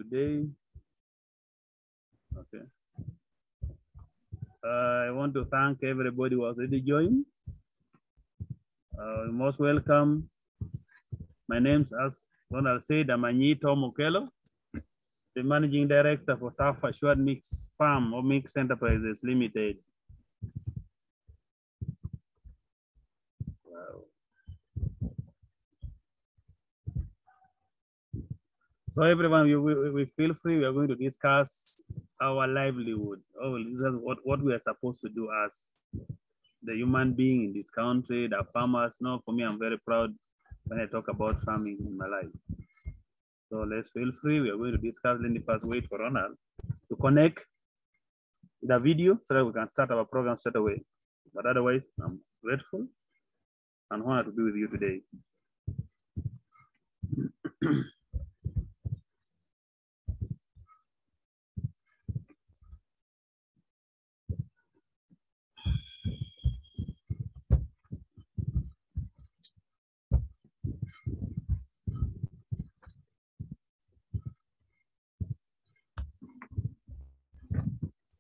today. Okay. I want to thank everybody who has already joined. You're most welcome. My name's, as Ronald said, I'm Untitled Chapter, the Managing Director for Tough Assured Mix Farm or Mix Enterprises Limited. Wow. So everyone, we feel free. We are going to discuss our livelihood. Oh, this is what we are supposed to do as the human being in this country, the farmers. No, for me, I'm very proud when I talk about farming in my life. So let's feel free. We are going to discuss. Let me first wait for Ronald to connect the video so that we can start our program straight away. But otherwise, I'm grateful and honored to be with you today.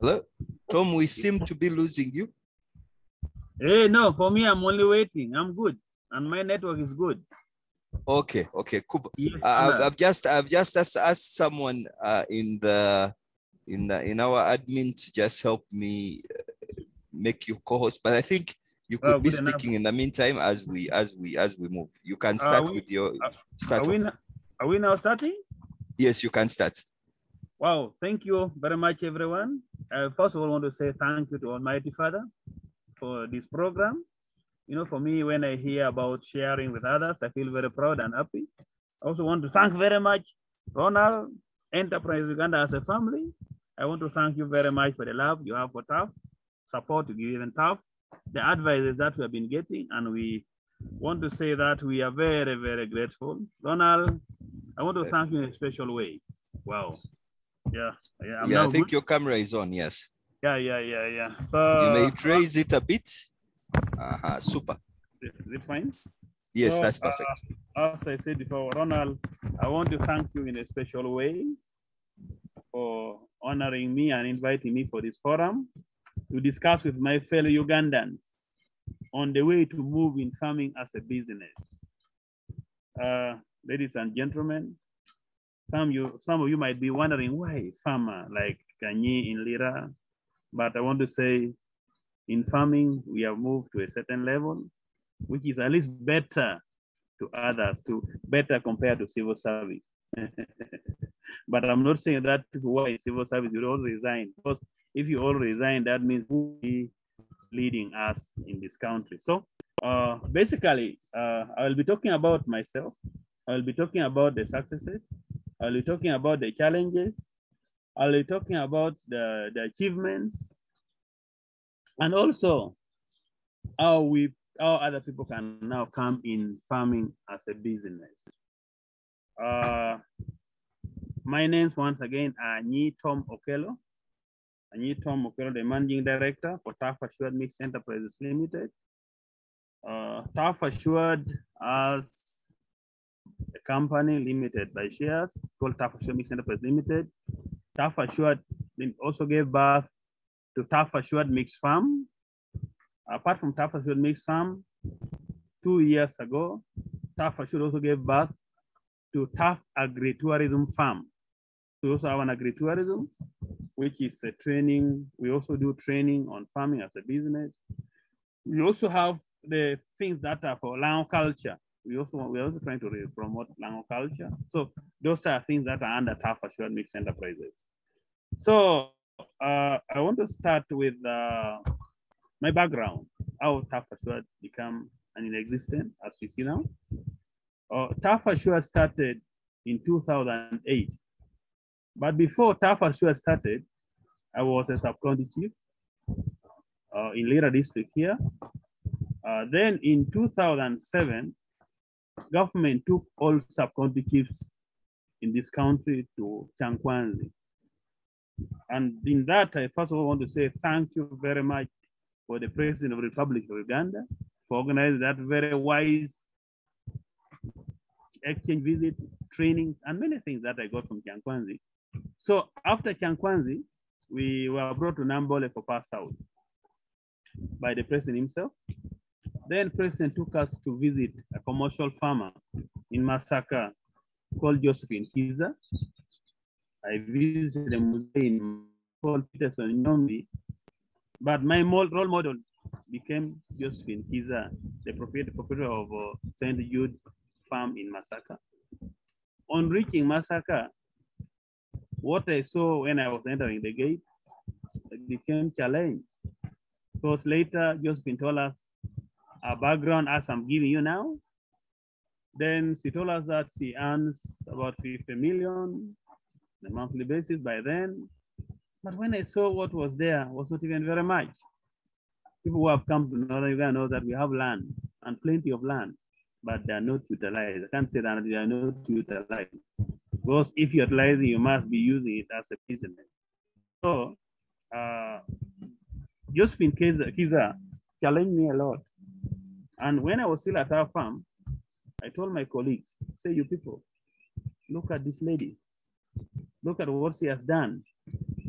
Hello, Tom, we seem to be losing you. Hey, no, for me, I'm only waiting. I'm good. And my network is good. Okay, cool. Yes, I've just asked someone in our admin to just help me make you co-host, but I think you could be speaking in the meantime as we move. You can start with your start. Are we now starting? Yes, you can start. Wow, thank you very much, everyone. First of all, I want to say thank you to Almighty Father for this program. You know, for me, when I hear about sharing with others, I feel very proud and happy. I also want to thank very much Ronald, Enterprise Uganda as a family. I want to thank you very much for the love you have for TAF, support you give in TAF, the advices that we have been getting, and we want to say that we are very, very grateful. Ronald, I want to thank you in a special way. Wow. Yeah, I think your camera is on, yes. Yeah. So you may raise it a bit. Super. Is it fine? Yes, so, that's perfect. As I said before, Ronald, I want to thank you in a special way for honoring me and inviting me for this forum to discuss with my fellow Ugandans on the way to move in farming as a business. Ladies and gentlemen, some of you might be wondering why farmer like Kanyi in Lira, but I want to say in farming, we have moved to a certain level, which is at least better to others, better compared to civil service. But I'm not saying that why civil service, you all resign. Because if you all resign, that means who will be leading us in this country. So basically, I will be talking about myself. I will be talking about the successes. I'll be talking about the challenges. I'll be talking about the achievements, and also how other people can now come in farming as a business. My name's once again Untitled Chapter. Untitled Chapter, the Managing Director for Tough Assured Mix Enterprises Limited. Tough Assured as a company limited by shares called Tough Assured Mix Enterprises Limited. Tough Assured also gave birth to Tough Assured Mix Farm. Apart from Tough Assured Mix Farm, 2 years ago, Tough Assured also gave birth to Tough Agritourism Farm. We also have an agritourism, which is a training. We also do training on farming as a business. We also have the things that are for lango culture. We're also trying to promote lango culture. So those are things that are under Tough Assured Mix Enterprises. So I want to start with my background, how Tough Assured become in existence as we see now. Tough Assured started in 2008. But before Tough Assured started, I was a sub-county chief in Lira district here. Then in 2007, government took all sub-county chiefs in this country to Chankwanzi. And in that, I first of all want to say thank you very much for the President of the Republic of Uganda for organizing that very wise exchange visit, trainings, and many things that I got from Chankwanzi. So after Chankwanzi, we were brought to Nambole for pass out by the president himself. Then president took us to visit a commercial farmer in Masaka called Josephine Kiza. I visited a museum called Peterson Nyombi, but my role model became Josephine Kiza, the proprietor of St. Jude farm in Masaka. On reaching Masaka, what I saw when I was entering the gate, it became challenge. Because later, Josephine told us a background as I'm giving you now. Then she told us that she earns about 50 million on a monthly basis by then. But when I saw what was there, was not even very much. People who have come to Northern Uganda know that we have land and plenty of land, but they are not utilized. I can't say that they are not utilized. Because if you're utilizing, you must be using it as a business. So, Josephine Kiza challenged me a lot. And when I was still at our farm, I told my colleagues, say, you people, look at this lady. Look at what she has done.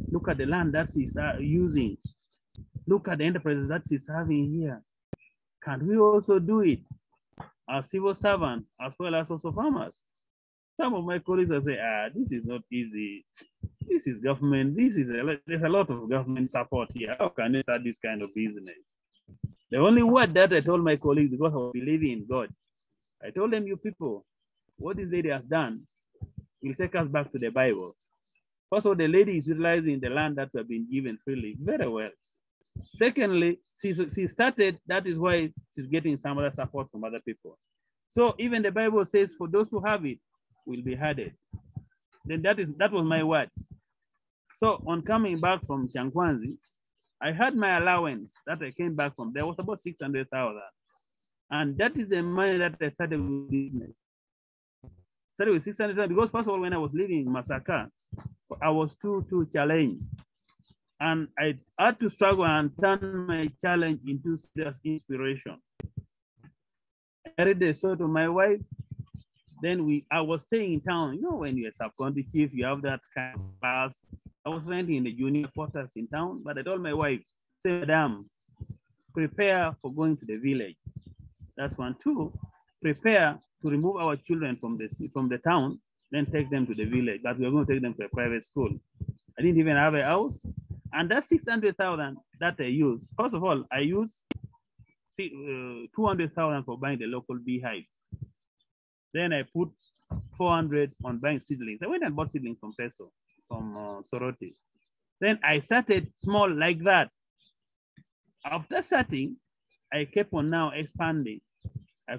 Look at the land that she's using. Look at the enterprises that she's having here. Can we also do it as civil servants as well as also farmers? Some of my colleagues will say, this is not easy. This is government. There's a lot of government support here. How can you start this kind of business? The only word that I told my colleagues, because I believe in God, I told them, you people, what this lady has done will take us back to the Bible. First of all, the lady is utilizing the land that we have been given freely very well. Secondly, she started, that is why she's getting some other support from other people. So even the Bible says, for those who have it, will be added. Then that was my words. So on coming back from Chankwanzi, I had my allowance that I came back from. There was about 600,000. And that is the money that I started with business. Started with 600,000 because first of all, when I was living in Masaka, I was too challenged. And I had to struggle and turn my challenge into serious inspiration. I read the story to my wife. Then I was staying in town. You know, when you're a sub-county chief, you have that kind of class. I was renting in the junior quarters in town, but I told my wife, say, madam, prepare for going to the village. That's one. Two, prepare to remove our children from the town, then take them to the village. But we're going to take them to a private school. I didn't even have a house. And that 600,000 that I used, first of all, I used 200,000 for buying the local beehives. Then I put 400 on buying seedlings. I went and bought seedlings from Peso, from Soroti. Then I started small like that. After starting, I kept on now expanding.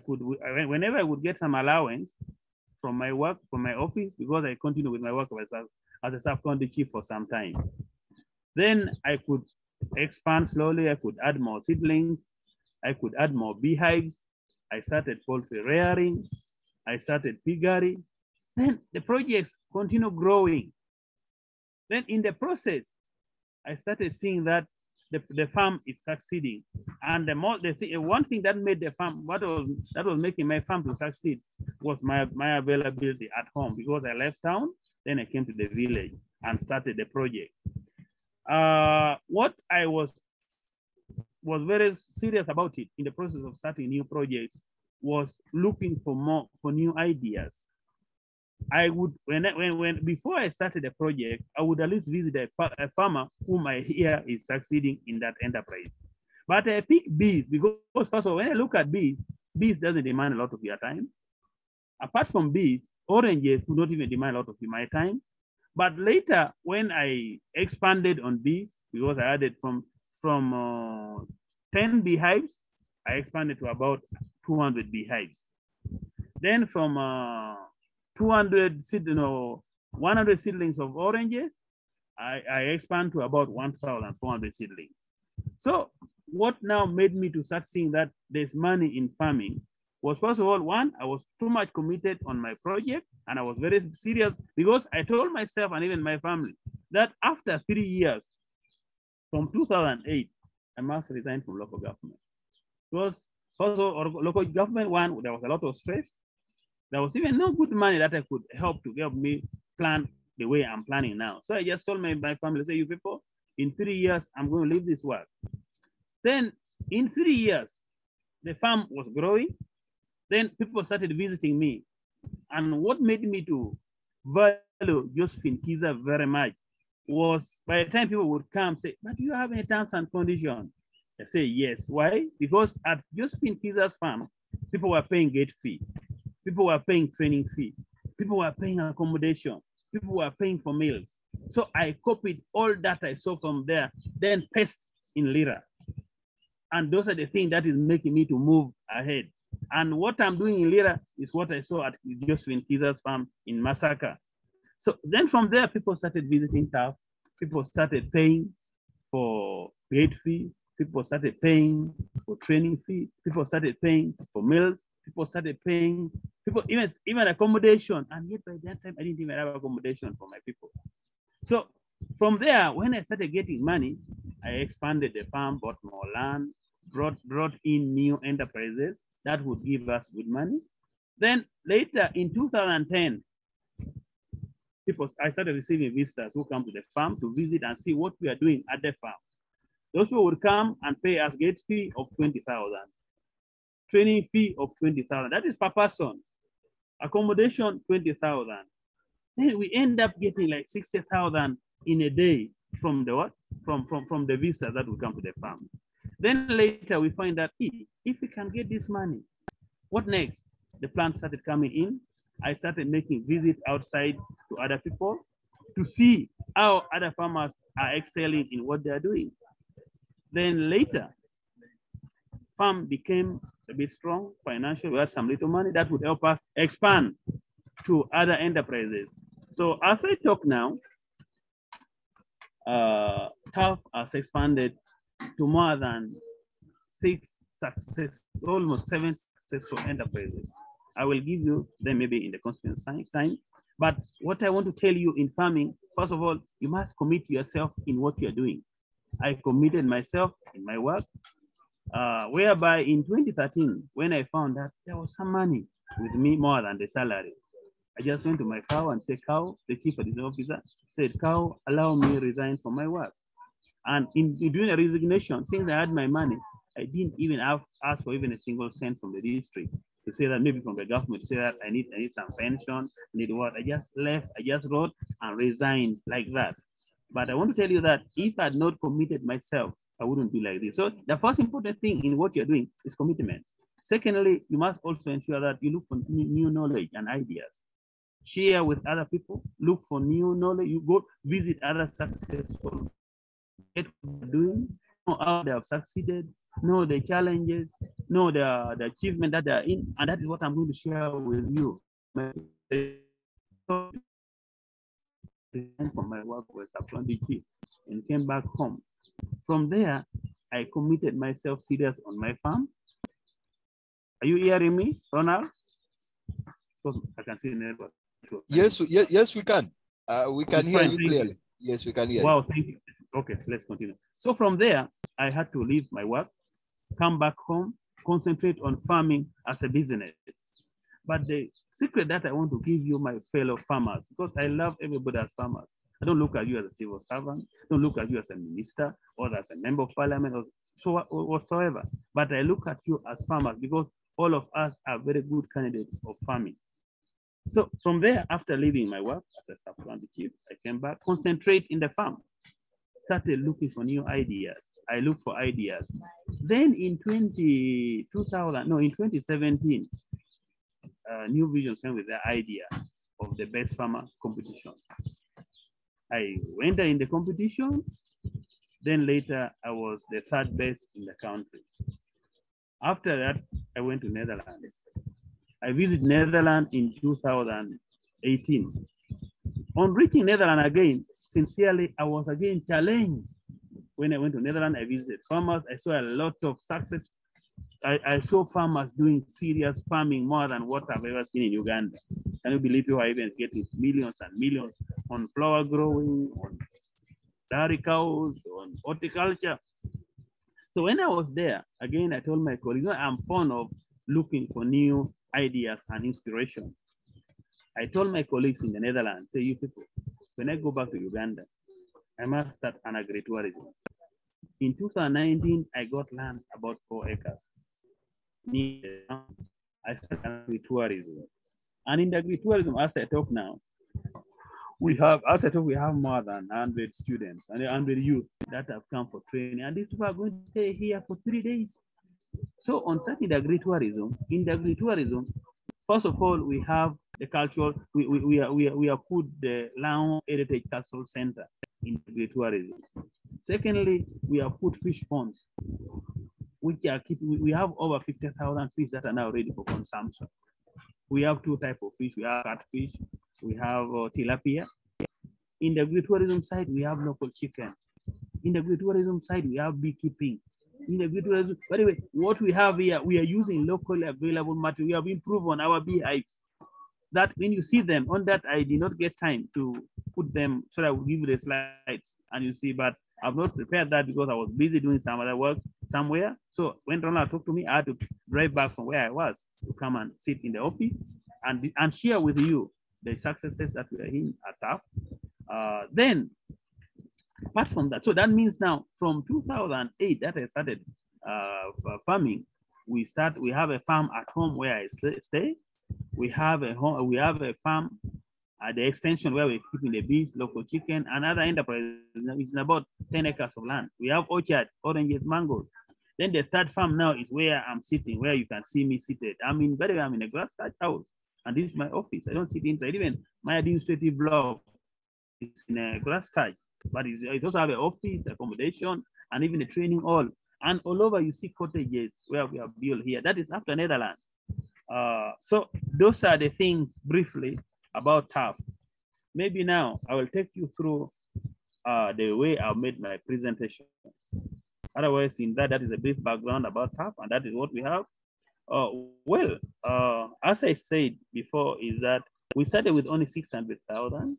Whenever I would get some allowance from my work, from my office, because I continued with my work as a sub-county chief for some time. Then I could expand slowly. I could add more seedlings. I could add more beehives. I started poultry rearing. I started piggery. Then the projects continue growing. Then in the process, I started seeing that the farm is succeeding. And one thing that made the farm, that was making my farm to succeed was my availability at home, because I left town, then I came to the village and started the project. What I was very serious about it in the process of starting new projects was looking for new ideas. I would, before I started the project, I would at least visit a farmer whom I hear is succeeding in that enterprise. But I picked bees because first of all, when I look at bees doesn't demand a lot of your time. Apart from bees, oranges would not even demand a lot of my time. But later, when I expanded on bees, because I added from 10 beehives, I expanded to about 200 beehives. Then from 100 seedlings of oranges, I expand to about 1,400 seedlings. So what now made me to start seeing that there's money in farming was, first of all, one, I was too much committed on my project, and I was very serious because I told myself and even my family that after 3 years, from 2008, I must resign from local government. Because first of all, local government, one, there was a lot of stress. there was even no good money that I could help me plan the way I'm planning now. So I just told my family, say, you people, in 3 years, I'm going to leave this work. Then in 3 years, the farm was growing. Then people started visiting me. And what made me to value Josephine Kiza very much was by the time people would come say, but do you have any terms and conditions? I say, yes. Why? Because at Josephine Kiza's farm, people were paying gate fee. People were paying training fee. People were paying accommodation. People were paying for meals. So I copied all that I saw from there, then paste in Lira. And those are the things that is making me to move ahead. And what I'm doing in Lira is what I saw at Josephine Kiza's farm in Masaka. So then from there, people started visiting TAF. People started paying for gate fee. People started paying for training fee. People started paying for meals. People started paying, even accommodation. And yet by that time, I didn't even have accommodation for my people. So from there, when I started getting money, I expanded the farm, bought more land, brought in new enterprises that would give us good money. Then later in 2010, I started receiving visitors who come to the farm to visit and see what we are doing at the farm. Those people would come and pay us gate fee of 20,000, training fee of 20,000. That is per person. Accommodation 20,000. Then we end up getting like 60,000 in a day from the what? From the visitors that will come to the farm. Then later we find that if we can get this money, what next? The plants started coming in. I started making visits outside to other people to see how other farmers are excelling in what they are doing. Then later, farm became a bit strong financially. We had some little money that would help us expand to other enterprises. So as I talk now, TAF has expanded to more than almost 7 successful enterprises. I will give you them maybe in the constituent time. But what I want to tell you in farming, first of all, you must commit yourself in what you're doing. I committed myself in my work, whereby in 2013, when I found that there was some money with me more than the salary, I just went to my cow and said, cow, the chief administrative officer said, cow, allow me resign from my work. And in doing a resignation, since I had my money, I didn't even ask for even a single cent from the district to say that maybe from the government to say that I need some pension, need what. I just left, I just wrote and resigned like that. But I want to tell you that if I had not committed myself, I wouldn't be like this. So the first important thing in what you're doing is commitment. Secondly, you must also ensure that you look for new knowledge and ideas. Share with other people, look for new knowledge. You go visit other successful, get what they're doing, know how they have succeeded, know the challenges, know the achievement that they are in, and that is what I'm going to share with you. From my work was appointed chief and came back home. From there, I committed myself serious on my farm. Are you hearing me, Ronald? I can see the network. Yes, we can. We can hear you clearly. Yes, we can hear you. Wow, thank you. Okay, let's continue. So from there, I had to leave my work, come back home, concentrate on farming as a business. But the secret that I want to give you, my fellow farmers, because I love everybody as farmers. I don't look at you as a civil servant, don't look at you as a minister or as a member of parliament or so whatsoever. But I look at you as farmers because all of us are very good candidates of farming. So from there, after leaving my work as a sub-county chief, I came back, concentrate in the farm, started looking for new ideas. I looked for ideas. Then in 2017, New Vision came with the idea of the best farmer competition. I went in the competition. Then later, I was the third best in the country. After that, I went to Netherlands. I visited Netherlands in 2018. On reaching Netherlands again, sincerely, I was again challenged. When I went to Netherlands, I visited farmers. I saw a lot of success. I saw farmers doing serious farming more than what I've ever seen in Uganda. Can you believe you are even getting millions and millions on flower growing, on dairy cows, on horticulture? So when I was there, again, I told my colleagues, I'm fond of looking for new ideas and inspiration. I told my colleagues in the Netherlands, say, you people, when I go back to Uganda, I must start an agritourism. In 2019, I got land about 4 acres. I started agritourism. And in the agritourism, as I talk now, we have more than 100 students and 100 youth that have come for training. And these people are going to stay here for 3 days. So on starting the agritourism, in the agritourism, first of all, we have the cultural, we have put the Lao Heritage Cultural Center in agritourism. Secondly, we have put fish ponds, which are keeping, we have over 50,000 fish that are now ready for consumption. We have 2 types of fish. We have catfish, we have tilapia. In the agritourism side, we have local chicken. In the agritourism side, we have beekeeping. In the agritourism, by the way, what we have here, we are using locally available material. We have improved on our beehives. That when you see them on that, I did not get time to put them, so I will give you the slides and you see, but I've not prepared that because I was busy doing some other work somewhere. So when Ronald talked to me, I had to drive back from where I was to come and sit in the office and share with you the successes that we are in at TAF. Then, apart from that, so that means now from 2008 that I started farming, we have a farm at home where I stay. We have a farm at the extension where we're keeping the bees, local chicken, and other enterprises. It's about 10 acres of land. We have orchard, oranges, mangoes. Then the third farm now is where I'm sitting, where you can see me seated. I'm in a glass house, and this is my office. I don't sit inside. Even my administrative block is in a glass touch, but it also have an office, accommodation, and even a training hall. And all over you see cottages where we have built here. That is after Netherlands. So those are the things briefly about TAF. Maybe now I will take you through the way I made my presentation. Otherwise, in that is a brief background about TAF, and that is what we have. As I said before, is that we started with only 600,000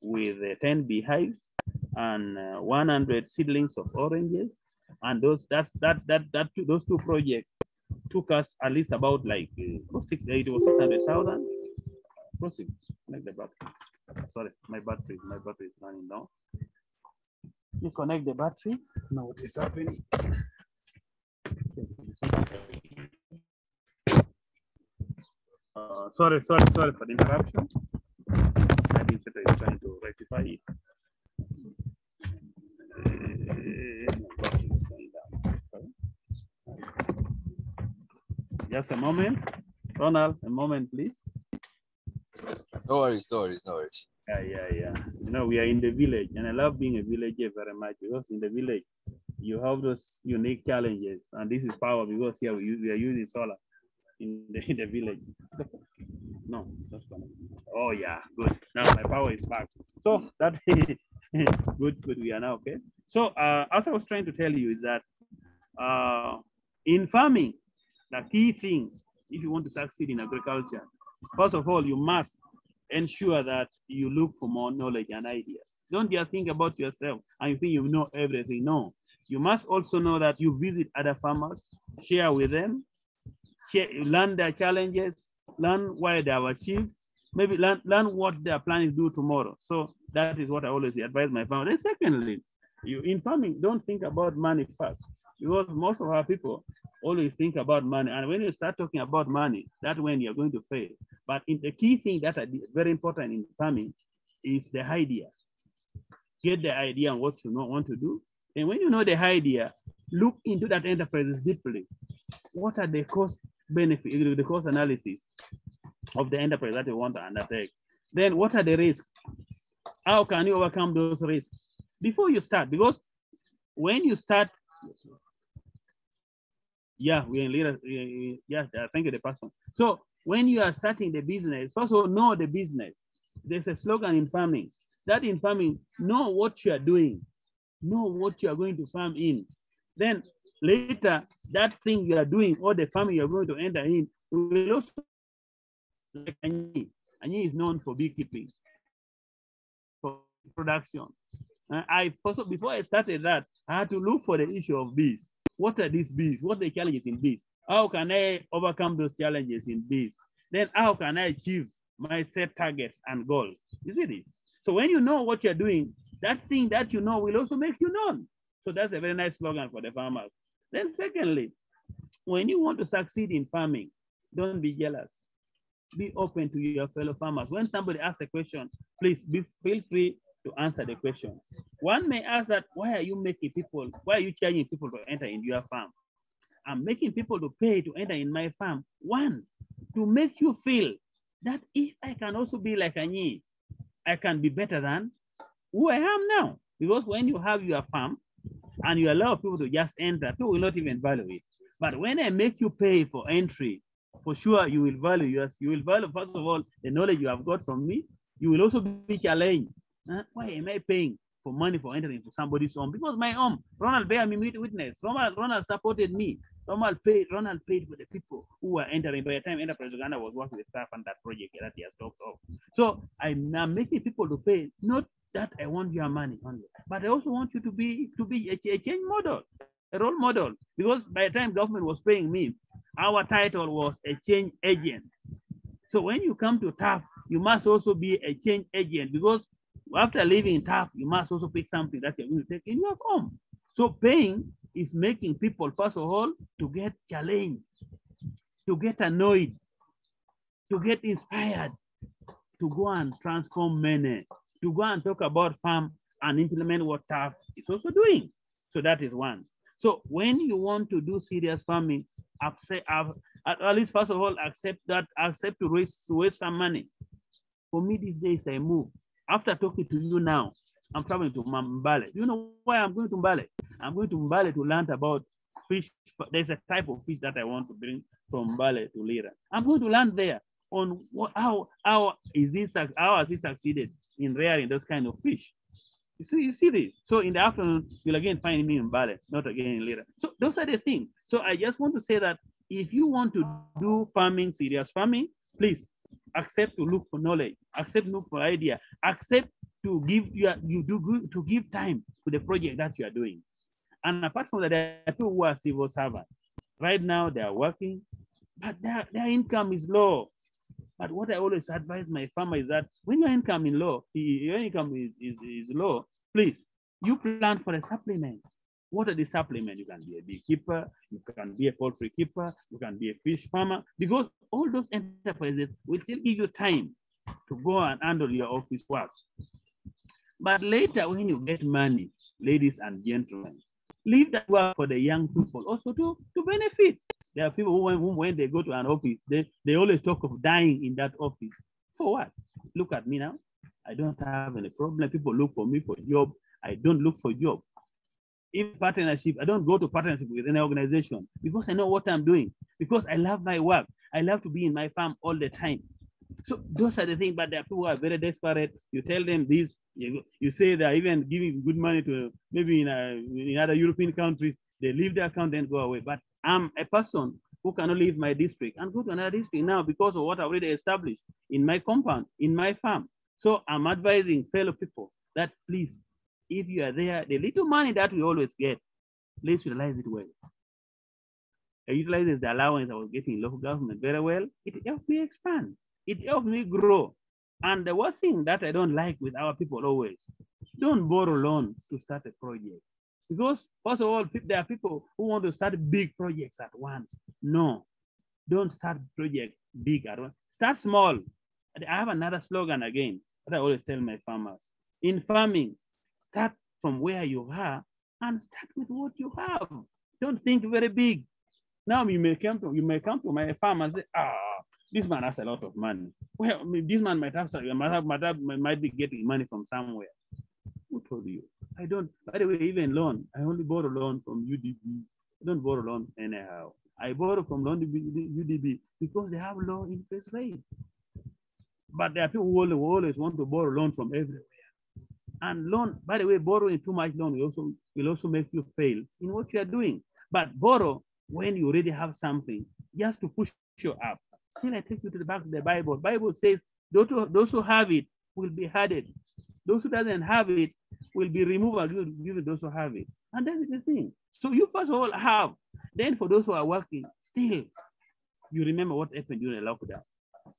with 10 beehives and 100 seedlings of oranges, and those 2 projects took us at least about like 600,000. Connect the battery. Sorry, my battery is running down. You connect the battery. Now what is happening? Sorry for the interruption. My administrator is trying to rectify it. Battery is going down. Sorry. Just a moment. Ronald, a moment, please. No worries. Yeah. You know, we are in the village, and I love being a villager very much because in the village, you have those unique challenges, and this is power because here we are using solar in the village. No, it's not connected. Oh yeah, good. Now my power is back. So that good. We are now okay. So as I was trying to tell you is that in farming, the key thing, if you want to succeed in agriculture, first of all, you must ensure that you look for more knowledge and ideas. Don't just think about yourself and you think you know everything. No, you must also know that you visit other farmers, share with them, learn their challenges, learn why they have achieved, maybe learn what they are planning to do tomorrow. So that is what I always advise my farmers. And secondly, in farming, don't think about money first, because most of our people always think about money. And when you start talking about money, that's when you're going to fail. But the key thing that is very important in farming is the idea. Get the idea on what you want to do. And when you know the idea, look into that enterprise deeply. What are the cost benefit, the cost analysis of the enterprise that you want to undertake? Then what are the risks? How can you overcome those risks before you start? Because when you start, yeah, we're in leader. Yeah, thank you, the person. So when you are starting the business, first of all, know the business. There's a slogan in farming. That in farming, know what you are doing, know what you are going to farm in. Then later, that thing you are doing or the farming you are going to enter in will also, like Anyi. Anyi is known for beekeeping, for production. Before I started that, I had to look for the issue of bees. What are these bees? What are the challenges in bees? How can I overcome those challenges in bees? Then how can I achieve might set targets and goals. You see this? So when you know what you're doing, that thing that you know will also make you known. So that's a very nice slogan for the farmers. Then secondly, when you want to succeed in farming, don't be jealous. Be open to your fellow farmers. When somebody asks a question, please feel free to answer the question. One may ask that, why are you charging people to enter in your farm? I'm making people to pay to enter in my farm. One, to make you feel that if I can also be like Anyi, I can be better than who I am now. Because when you have your farm and you allow people to just enter, people will not even value it. But when I make you pay for entry, for sure you will value yours. You will value, first of all, the knowledge you have got from me. You will also be challenged. Why am I paying for money for entering to somebody's home? Because my home, Ronald bear me witness. Ronald supported me. Ronald paid for the people who were entering. By the time Enterprise Uganda was working with staff on that project that he has talked of. So I'm making people to pay, not that I want your money only, but I also want you to be a change model, a role model. Because by the time government was paying me, our title was a change agent. So when you come to TAF, you must also be a change agent, because after leaving TAF, you must also pick something that you're going to take in your home. So paying is making people, first of all, to get challenged, to get annoyed, to get inspired, to go and transform many, to go and talk about farm and implement what TAF is also doing. So that is one. So when you want to do serious farming, at least first of all, accept to waste some money. For me these days, I move. After talking to you now, I'm traveling to Mbale. You know why I'm going to Mbale? I'm going to Mbale to learn about fish. There's a type of fish that I want to bring from Mbale to Lira. I'm going to learn there on how has he succeeded in rearing those kind of fish. You see this. So in the afternoon, you'll again find me in Mbale, not again in Lira. So those are the things. So I just want to say that if you want to do farming, serious farming, please accept to look for knowledge, accept to look for idea, accept to give time to the project that you are doing. And apart from that, there are people who are civil servants. Right now they are working, but their income is low. But what I always advise my farmer is that when your income is low, please, you plan for a supplement. What are the supplements? You can be a beekeeper, you can be a poultry keeper, you can be a fish farmer, because all those enterprises will still give you time to go and handle your office work. But later, when you get money, ladies and gentlemen, leave that work for the young people also to benefit. There are people who when they go to an office, they always talk of dying in that office. For what? Look at me now. I don't have any problem. People look for me for job. I don't look for job. In partnership, I don't go to partnership with any organization because I know what I'm doing, because I love my work. I love to be in my farm all the time. So those are the things, but there are people who are very desperate. You tell them this, you say they're even giving good money to maybe in other European countries, they leave their account and go away. But I'm a person who cannot leave my district and go to another district now because of what I already established in my compound, in my farm. So I'm advising fellow people that please, if you are there, the little money that we always get, let's utilize it well. I utilizes the allowance I was getting in local government very well. It helped me expand. It helped me grow. And the one thing that I don't like with our people always, don't borrow loan to start a project. Because first of all, there are people who want to start big projects at once. No, don't start project big at once. Start small. I have another slogan again that I always tell my farmers. In farming, start from where you are and start with what you have. Don't think very big. Now you may come to my farm and say, this man has a lot of money. Well, this man might be getting money from somewhere. Who told you? I don't. By the way, even loan, I only borrow loan from UDB. I don't borrow loan anyhow. I borrow from UDB because they have low interest rate. But there are people who always want to borrow loan from everywhere. And loan, by the way, borrowing too much loan will also make you fail in what you are doing. But borrow when you already have something, just to push you up. Still, I take you to the back of the Bible. Bible says those who have it will be added. Those who doesn't have it will be removed and given those who have it. And that is the thing. So you first of all have. Then for those who are working, still, you remember what happened during the lockdown.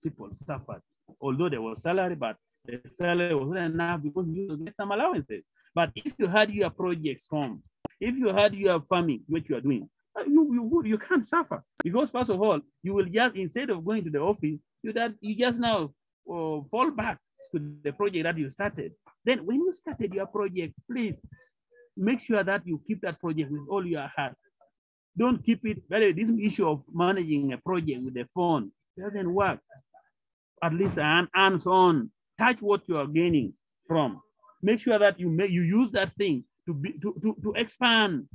People suffered. although there was salary, but the salary was not enough because you get some allowances. But if you had your projects home, if you had your farming, what you are doing, you can't suffer, because first of all, you will just, instead of going to the office, you just now fall back to the project that you started. Then when you started your project, please make sure that you keep that project with all your heart. Don't keep it. This issue of managing a project with the phone doesn't work. At least hands-on, touch what you are gaining from. Make sure that you use that thing to expand,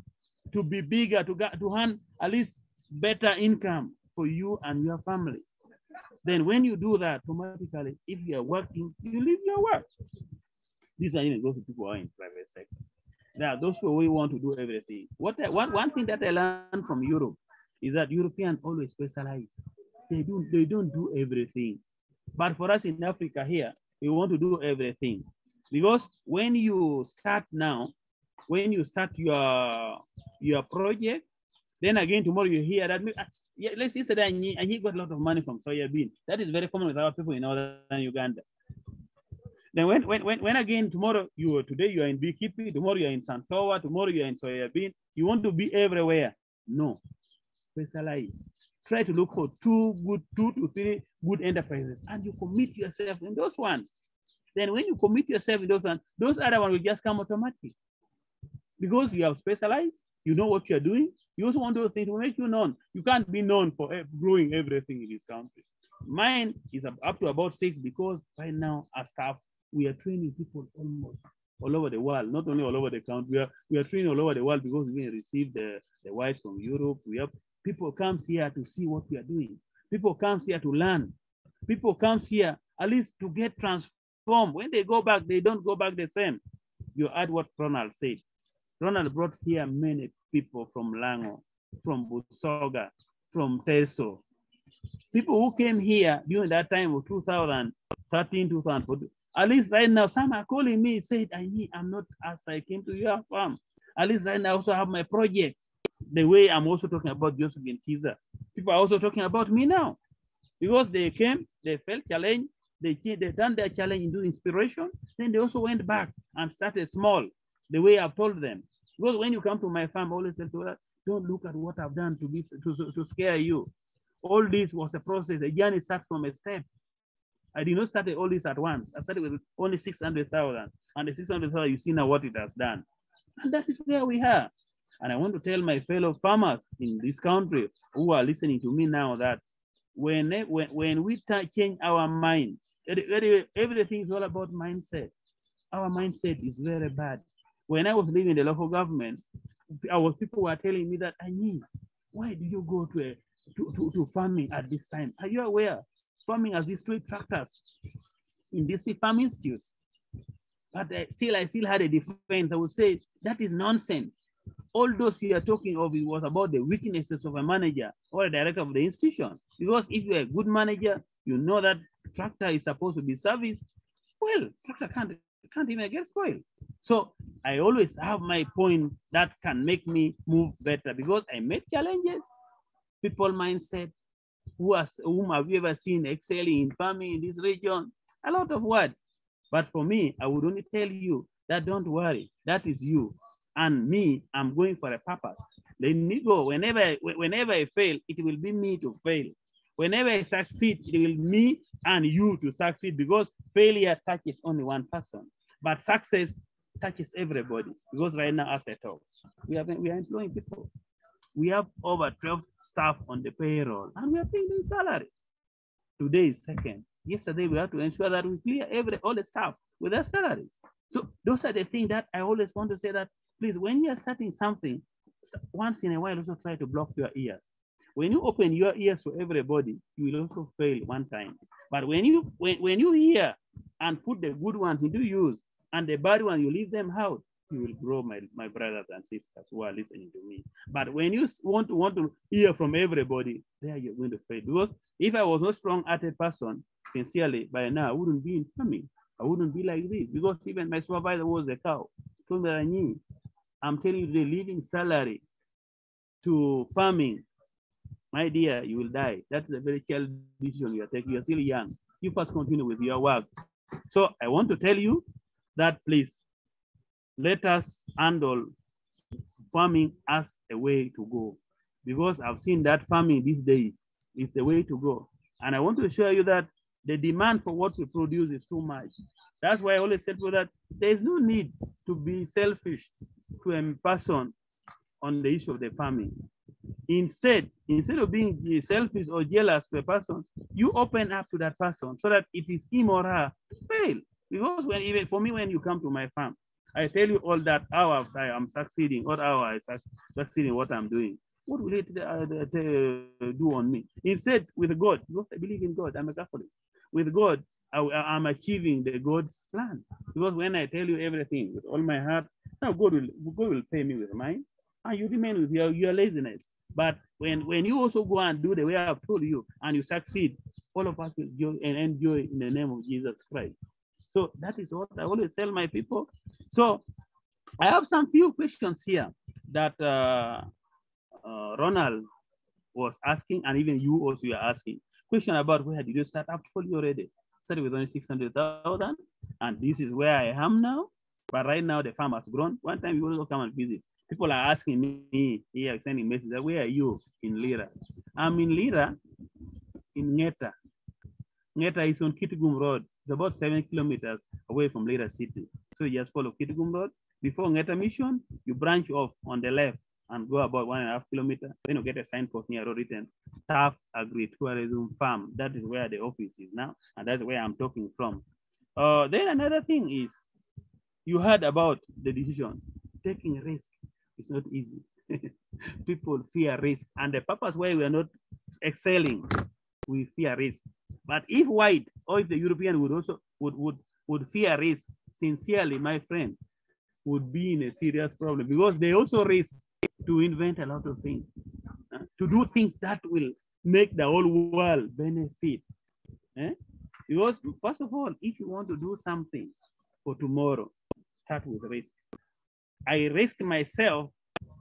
to be bigger, to earn at least better income for you and your family. Then when you do that, automatically, if you are working, you leave your work. These are even those people who are in private sector. Now, those people who want to do everything. One thing that I learned from Europe is that Europeans always specialize. They don't do everything. But for us in Africa here, we want to do everything. Because when you start now, when you start your project, then again tomorrow you hear that, yeah, let's say that and he got a lot of money from soya bean. That is very common with our people in northern Uganda. Then when again tomorrow today you are in beekeeping, tomorrow you are in sunflower, tomorrow you are in soya bean. You want to be everywhere? No, specialize. Try to look for two to three good enterprises, and you commit yourself in those ones. Then when you commit yourself in those ones, those other ones will just come automatically. Because you have specialized, you know what you're doing. You also want those things to make you known. You can't be known for growing everything in this country. Mine is up to about 6, because right now as staff, we are training people almost all over the world, not only all over the country. We are training all over the world because we receive the wives from Europe. We have people come here to see what we are doing. People come here to learn. People come here at least to get transformed. When they go back, they don't go back the same. You add what Ronald said. Ronald brought here many people from Lango, from Busoga, from Teso. People who came here during that time of 2013, 2014. At least right now, some are calling me, said, I'm not as I came to your farm. At least right now, I also have my projects. The way I'm also talking about Joseph and Kiza. People are also talking about me now. Because they came, they felt challenged, they turned their challenge into inspiration, then they also went back and started small, the way I've told them. Because when you come to my farm, I always tell people, don't look at what I've done to scare you. All this was a process. The journey starts from a step. I did not start all this at once. I started with only 600,000. And the 600,000, you see now what it has done. And that is where we are. And I want to tell my fellow farmers in this country who are listening to me now that when we change our mind, everything is all about mindset. Our mindset is very bad. When I was living in the local government, people were telling me that, why do you go to farming at this time? Are you aware? Farming has these 3 tractors in these farm institutes. But I still had a defense. I would say that is nonsense. All those you are talking of, it was about the weaknesses of a manager or a director of the institution. Because if you're a good manager, you know that tractor is supposed to be serviced. Well, tractor can't even get spoiled. So I always have my point that can make me move better, because I met challenges. People mindset, whom have you ever seen excelling in farming in this region? A lot of words. But for me, I would only tell you that don't worry, that is you. And me, I'm going for a purpose. Let me go. Whenever I fail, it will be me to fail. Whenever I succeed, it will be me and you to succeed, because failure touches only one person, but success touches everybody. Because right now, as I talk, we are employing people. We have over 12 staff on the payroll, and we are paying them salary. Today is 2nd. Yesterday, we have to ensure that we clear all the staff with their salaries. So those are the things that I always want to say, that please, when you are starting something, once in a while, also try to block your ears. When you open your ears to everybody, you will also fail one time. But when you hear and put the good ones into use, and the bad ones, you leave them out, you will grow, my brothers and sisters who are listening to me. But when you want to hear from everybody, there you're going to fail. Because if I was not a strong-hearted person, sincerely, by now I wouldn't be in farming. I wouldn't be like this, because even my supervisor was a cow. Told me, I'm telling you, the living salary to farming, my dear, you will die. That's a very childish decision you are taking. You're still young. You first continue with your work. So I want to tell you that please let us handle farming as a way to go, because I've seen that farming these days is the way to go. And I want to show you that the demand for what we produce is too much. That's why I always said that there is no need to be selfish to a person on the issue of the farming. Instead of being selfish or jealous to a person, you open up to that person so that it is him or her to fail. Because when, even for me, when you come to my farm, I tell you all that how I am succeeding, or how I succeeding what I'm doing. What will it do on me? Instead, with God, because I believe in God, I'm a Catholic. With God, I'm achieving the God's plan. Because when I tell you everything with all my heart, now God will pay me with mine, and you remain with your laziness. But when you also go and do the way I've told you, and you succeed, all of us will enjoy in the name of Jesus Christ. So that is what I always tell my people. So I have some few questions here that Ronald was asking, and even you also are asking. Question about where did you start? I've told you already. Started with only 600,000, and this is where I am now. But right now the farm has grown. One time you also come and visit. People are asking me here, sending messages, where are you in Lira? I'm in Lira, in Ngeta. Ngeta is on Kitgum Road. It's about 7 kilometers away from Lira City. So you just follow Kitgum Road. Before Ngeta Mission, you branch off on the left and go about 1.5 kilometers. Then you get a signpost near road written Staff Agri-Tourism Farm. That is where the office is now, and that's where I'm talking from. Then another thing is, you heard about the decision. Taking risk is not easy. People fear risk, and the purpose why we are not excelling, we fear risk. But if white or if the European would also would fear risk sincerely, my friend, would be in a serious problem, because they also risk to invent a lot of things, to do things that will make the whole world benefit. Because first of all, if you want to do something for tomorrow, start with risk. I risk myself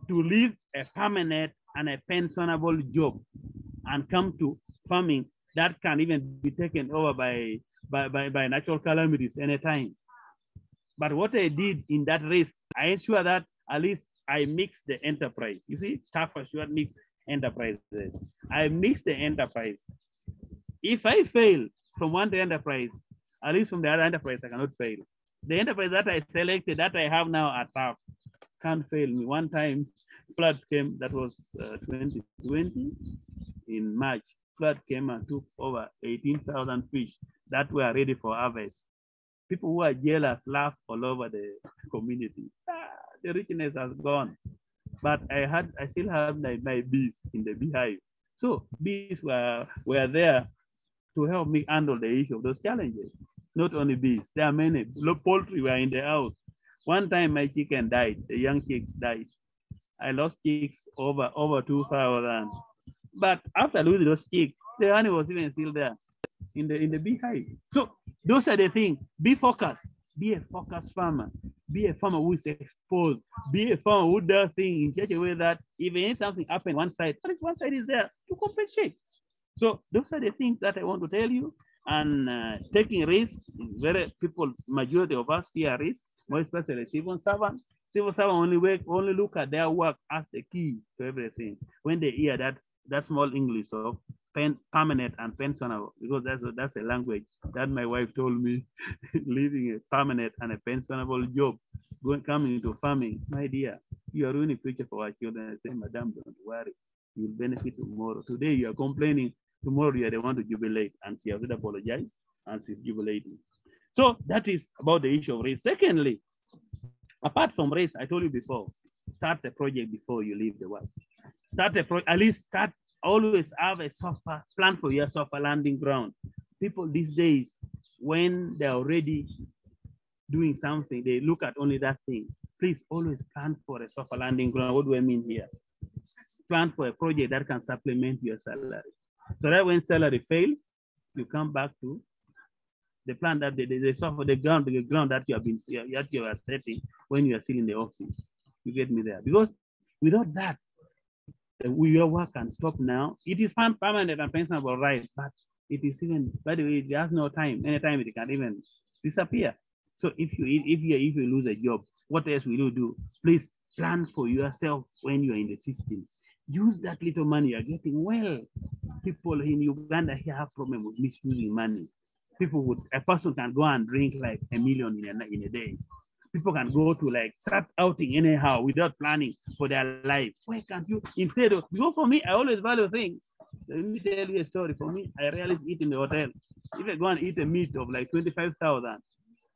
to leave a permanent and a pensionable job and come to farming that can even be taken over by natural calamities anytime. But what I did in that risk, I ensure that at least I mix the enterprise. You see, Tough Assured mix enterprises. I mix the enterprise. If I fail from one enterprise, at least from the other enterprise, I cannot fail. The enterprise that I selected, that I have now at Tough, can't fail me. One time, floods came, that was 2020, in March. Flood came and took over 18,000 fish that were ready for harvest. People who are jealous laugh all over the community. The richness has gone. But I still have my bees in the beehive. So bees were there to help me handle the issue of those challenges. Not only bees, there are many. Poultry were in the house. One time my chicken died, the young chicks died. I lost chicks over 2,000. But after losing those chicks, the honey was even still there in the beehive. So those are the things. Be focused. Be a focused farmer. Be a farmer who is exposed. Be a farmer who does things in such a way that even if something happens one side, at least one side is there to compensate. So those are the things that I want to tell you. And taking risks, majority of us fear risk, more especially civil servants. Civil servants only look at their work as the key to everything. When they hear that small English of permanent and pensionable, because that's a language that my wife told me, leaving a permanent and a pensionable job, coming into farming, my dear, you are ruining the future for our children. I say, madam, don't worry, you'll benefit tomorrow. Today you are complaining, tomorrow you are the one to jubilate, and she has apologized, and she's jubilating. So that is about the issue of race. Secondly, apart from race, I told you before, start the project before you leave the work. At least start. Always have a softer plan for your softer landing ground. People these days, when they're already doing something, they look at only that thing. Please always plan for a softer landing ground. What do I mean here? Plan for a project that can supplement your salary. So that when salary fails, you come back to the plan that the ground that you are setting when you are still in the office. You get me there? Because without that, your work can stop now. It is permanent and pensionable, right? But It is even, by the way, it has no time. Anytime it can even disappear. So if you lose a job, what else will you do? Please plan for yourself when you are in the system. Use that little money you are getting well. People in Uganda here have problem with misusing money. A person can go and drink like 1 million in a day. People can go to like start outing anyhow without planning for their life. Why can't you? Instead of, because for me, I always value things. Let me tell you a story. For me, I rarely eat in the hotel. If I go and eat a meat of like 25,000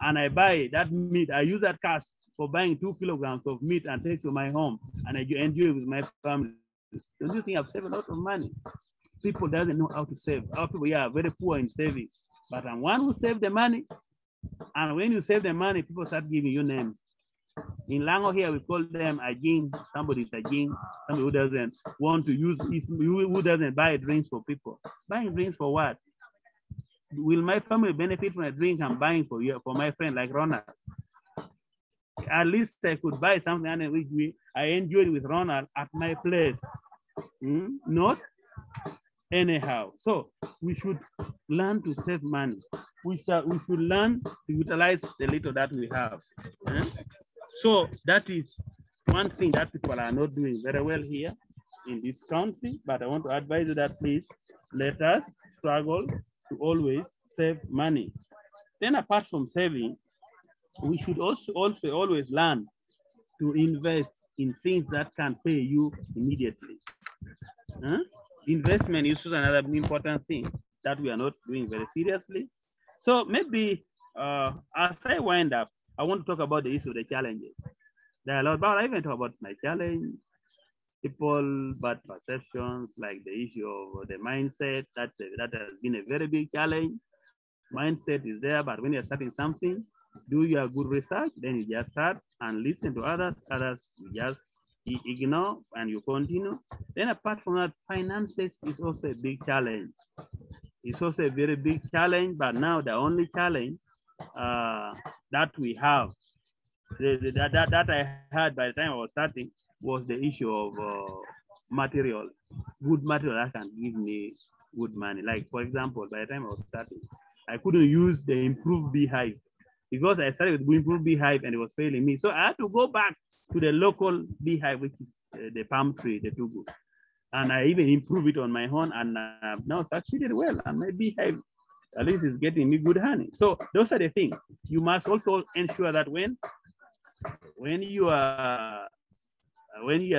and I buy that meat, I use that cash for buying 2 kilograms of meat and take to my home and I enjoy it with my family. Don't you think I've saved a lot of money? People doesn't know how to save. Our people, yeah, are very poor in saving. But I'm one who saved the money. And when you save the money, people start giving you names. In Lango here, we call them a jing. Somebody is a jing. Somebody who doesn't want to use, who doesn't buy drinks for people. Buying drinks for what? Will my family benefit from a drink I'm buying for you, for my friend like Ronald? At least I could buy something and which I enjoyed with Ronald at my place. Not anyhow. So we should learn to save money. We should learn to utilize the little that we have. So that is one thing that people are not doing very well here in this country. But I want to advise you that please let us struggle to always save money. Then apart from saving, we should also always learn to invest in things that can pay you immediately. Investment is another important thing that we are not doing very seriously. So maybe as I wind up, I want to talk about the issue of the challenges. There are a lot, but I even talk about my challenge, people, bad perceptions, like the issue of the mindset. That has been a very big challenge. Mindset is there, but when you're starting something, do your good research, then you just start and listen to others. Others you just ignore and you continue. Then apart from that, finances is also a big challenge. It's also a very big challenge, but now the only challenge that we have, that I had by the time I was starting, was the issue of material, good material that can give me good money. Like for example, by the time I was starting, I couldn't use the improved beehive because I started with improved beehive and it was failing me. So I had to go back to the local beehive, which is the palm tree, the tugu. And I even improved it on my own, and now succeeded well. And my beehive, at least, is getting me good honey. So those are the things. You must also ensure that when you are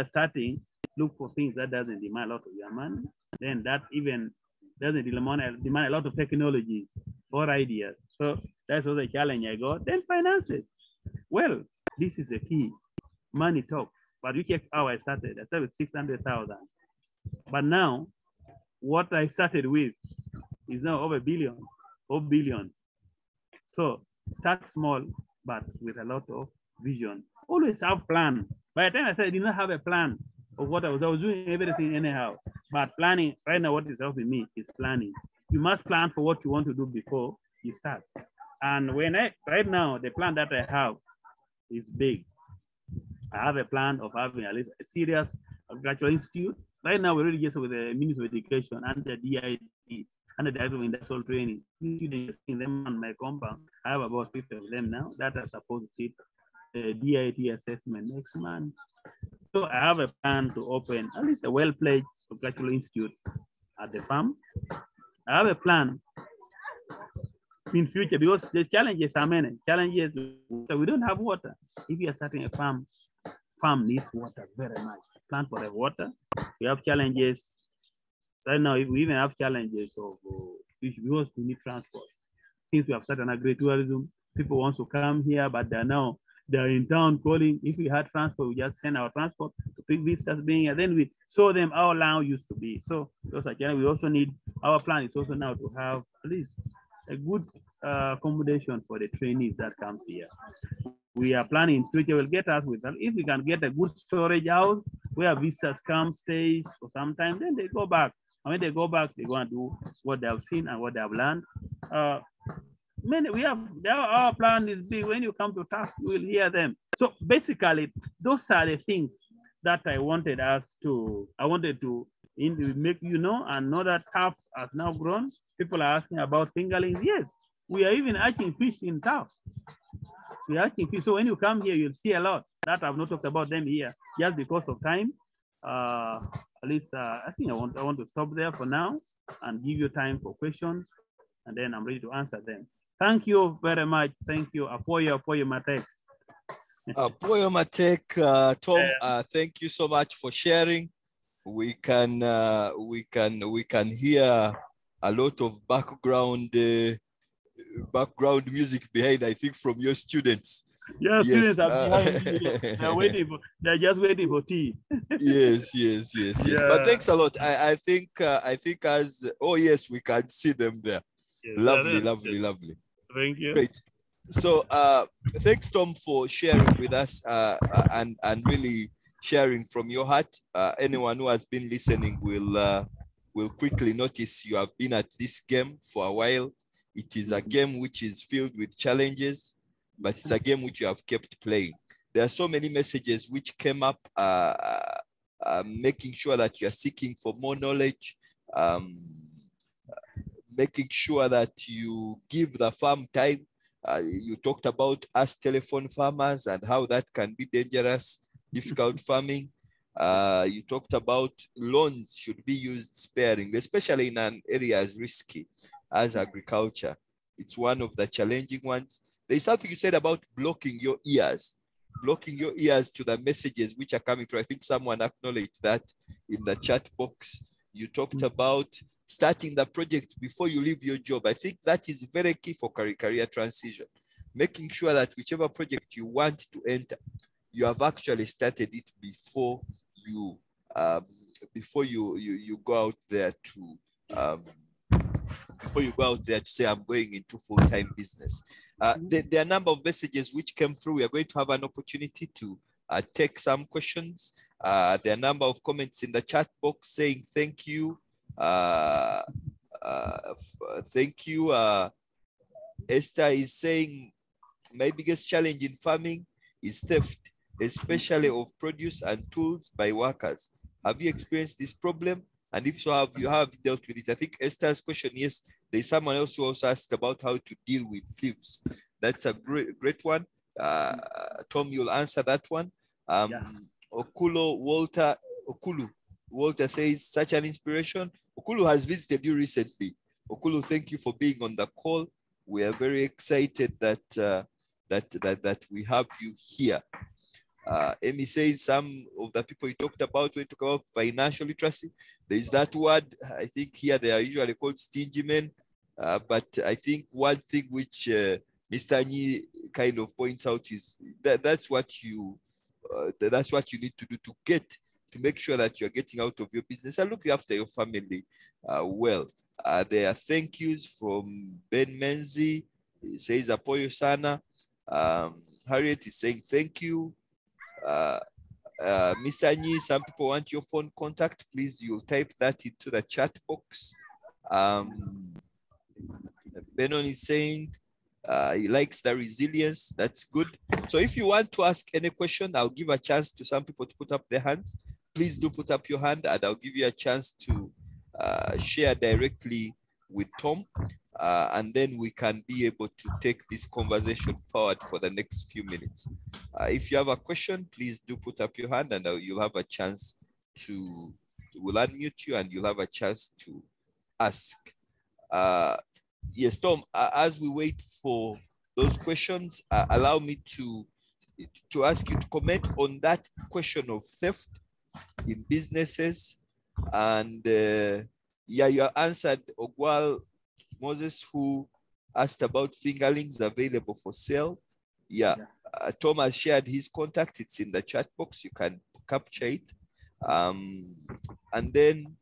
starting, look for things that doesn't demand a lot of your money. Then that even doesn't demand a lot of technologies or ideas. So that's also the challenge I got. Then finances. Well, this is the key. Money talks. But you check how I started. I started with 600,000. But now, what I started with is now over billions. So start small, but with a lot of vision. Always have plan. By the time I said I did not have a plan of what I was doing everything anyhow. But planning, right now what is helping me is planning. You must plan for what you want to do before you start. And right now, the plan that I have is big. I have a plan of having at least a serious agricultural institute. Right now, we're really just with the Ministry of Education and the DIT, and the Director of Industrial Training. Students in them on my compound. I have about 50 of them now that are supposed to sit the DIT assessment next month. So I have a plan to open at least a well-pledged agricultural institute at the farm. I have a plan in future because the challenges are many. Challenges, we don't have water. If you are starting a farm needs water very much. Plan for the water. We have challenges. Right now, we even have challenges of because we need transport. Since we have started agritourism, people want to come here, but they're in town calling. If we had transport, we just send our transport to pick visitors being here. Then we show them how land used to be. So those are challenges. We also need, our plan is also now to have at least a good accommodation for the trainees that comes here. We are planning in future will get us with, if we can get a good storage house where visitors come, stays for some time, then they go back. And when they go back, they're going to do what they have seen and what they have learned. Our plan is big. When you come to task, you will hear them. So basically, those are the things that I wanted to make you know, and know that TAF has now grown. People are asking about fingerlings. Yes, we are even hatching fish in town. We are hatching fish. So when you come here, you'll see a lot that I've not talked about them here just because of time. At least I think I want to stop there for now and give you time for questions, and then I'm ready to answer them. Thank you very much. Thank you. Apoyo Matek. Apoyo Matek, Tom, thank you so much for sharing. We can hear a lot of background music behind, I think, from your students. Yeah, yes, students are behind me. They're just waiting for tea. Yes. Yeah. But thanks a lot. I think as yes, we can see them there. Yes, lovely. Thank you. Great. So thanks, Tom, for sharing with us and really sharing from your heart. Anyone who has been listening will quickly notice you have been at this game for a while. It is a game which is filled with challenges, but it's a game which you have kept playing. There are so many messages which came up, making sure that you are seeking for more knowledge, making sure that you give the farm time. You talked about us telephone farmers and how that can be dangerous, difficult farming. You talked about loans should be used sparingly, especially in an area as risky as agriculture. It's one of the challenging ones. There's something you said about blocking your ears to the messages which are coming through. I think someone acknowledged that in the chat box. You talked about starting the project before you leave your job. I think that is very key for career transition. Making sure that whichever project you want to enter, you have actually started it before you go out there to say I'm going into full-time business. There are a number of messages which came through. We are going to have an opportunity to take some questions. There are a number of comments in the chat box saying thank you. Thank you. Esther is saying my biggest challenge in farming is theft, especially of produce and tools by workers. Have you experienced this problem? And if so, have you dealt with it? I think Esther's question, yes, there's someone else who also asked about how to deal with thieves. That's a great one. Tom, you'll answer that one. Okulu Walter says, such an inspiration. Okulu has visited you recently. Okulu, thank you for being on the call. We are very excited that we have you here. Amy says some of the people you talked about when you talk about financial literacy, there is that word. I think here they are usually called stingy men. But I think one thing which Mr. Anyi kind of points out is that's what you need to do to make sure that you're getting out of your business and looking after your family well. There are thank yous from Ben Menzi. He says Apoyo Sana. Harriet is saying thank you. Mr. Anyi, some people want your phone contact. Please, you'll type that into the chat box. Benon is saying he likes the resilience. That's good. So if you want to ask any question, I'll give a chance to some people to put up their hands. Please do put up your hand and I'll give you a chance to share directly with Tom. And then we can be able to take this conversation forward for the next few minutes. If you have a question, please do put up your hand and you'll have a chance we'll unmute you and you'll have a chance to ask. Yes, Tom, as we wait for those questions, allow me to ask you to comment on that question of theft in businesses. And you answered Ogwal Moses, who asked about fingerlings available for sale. Tom has shared his contact. It's in the chat box. You can capture it. And then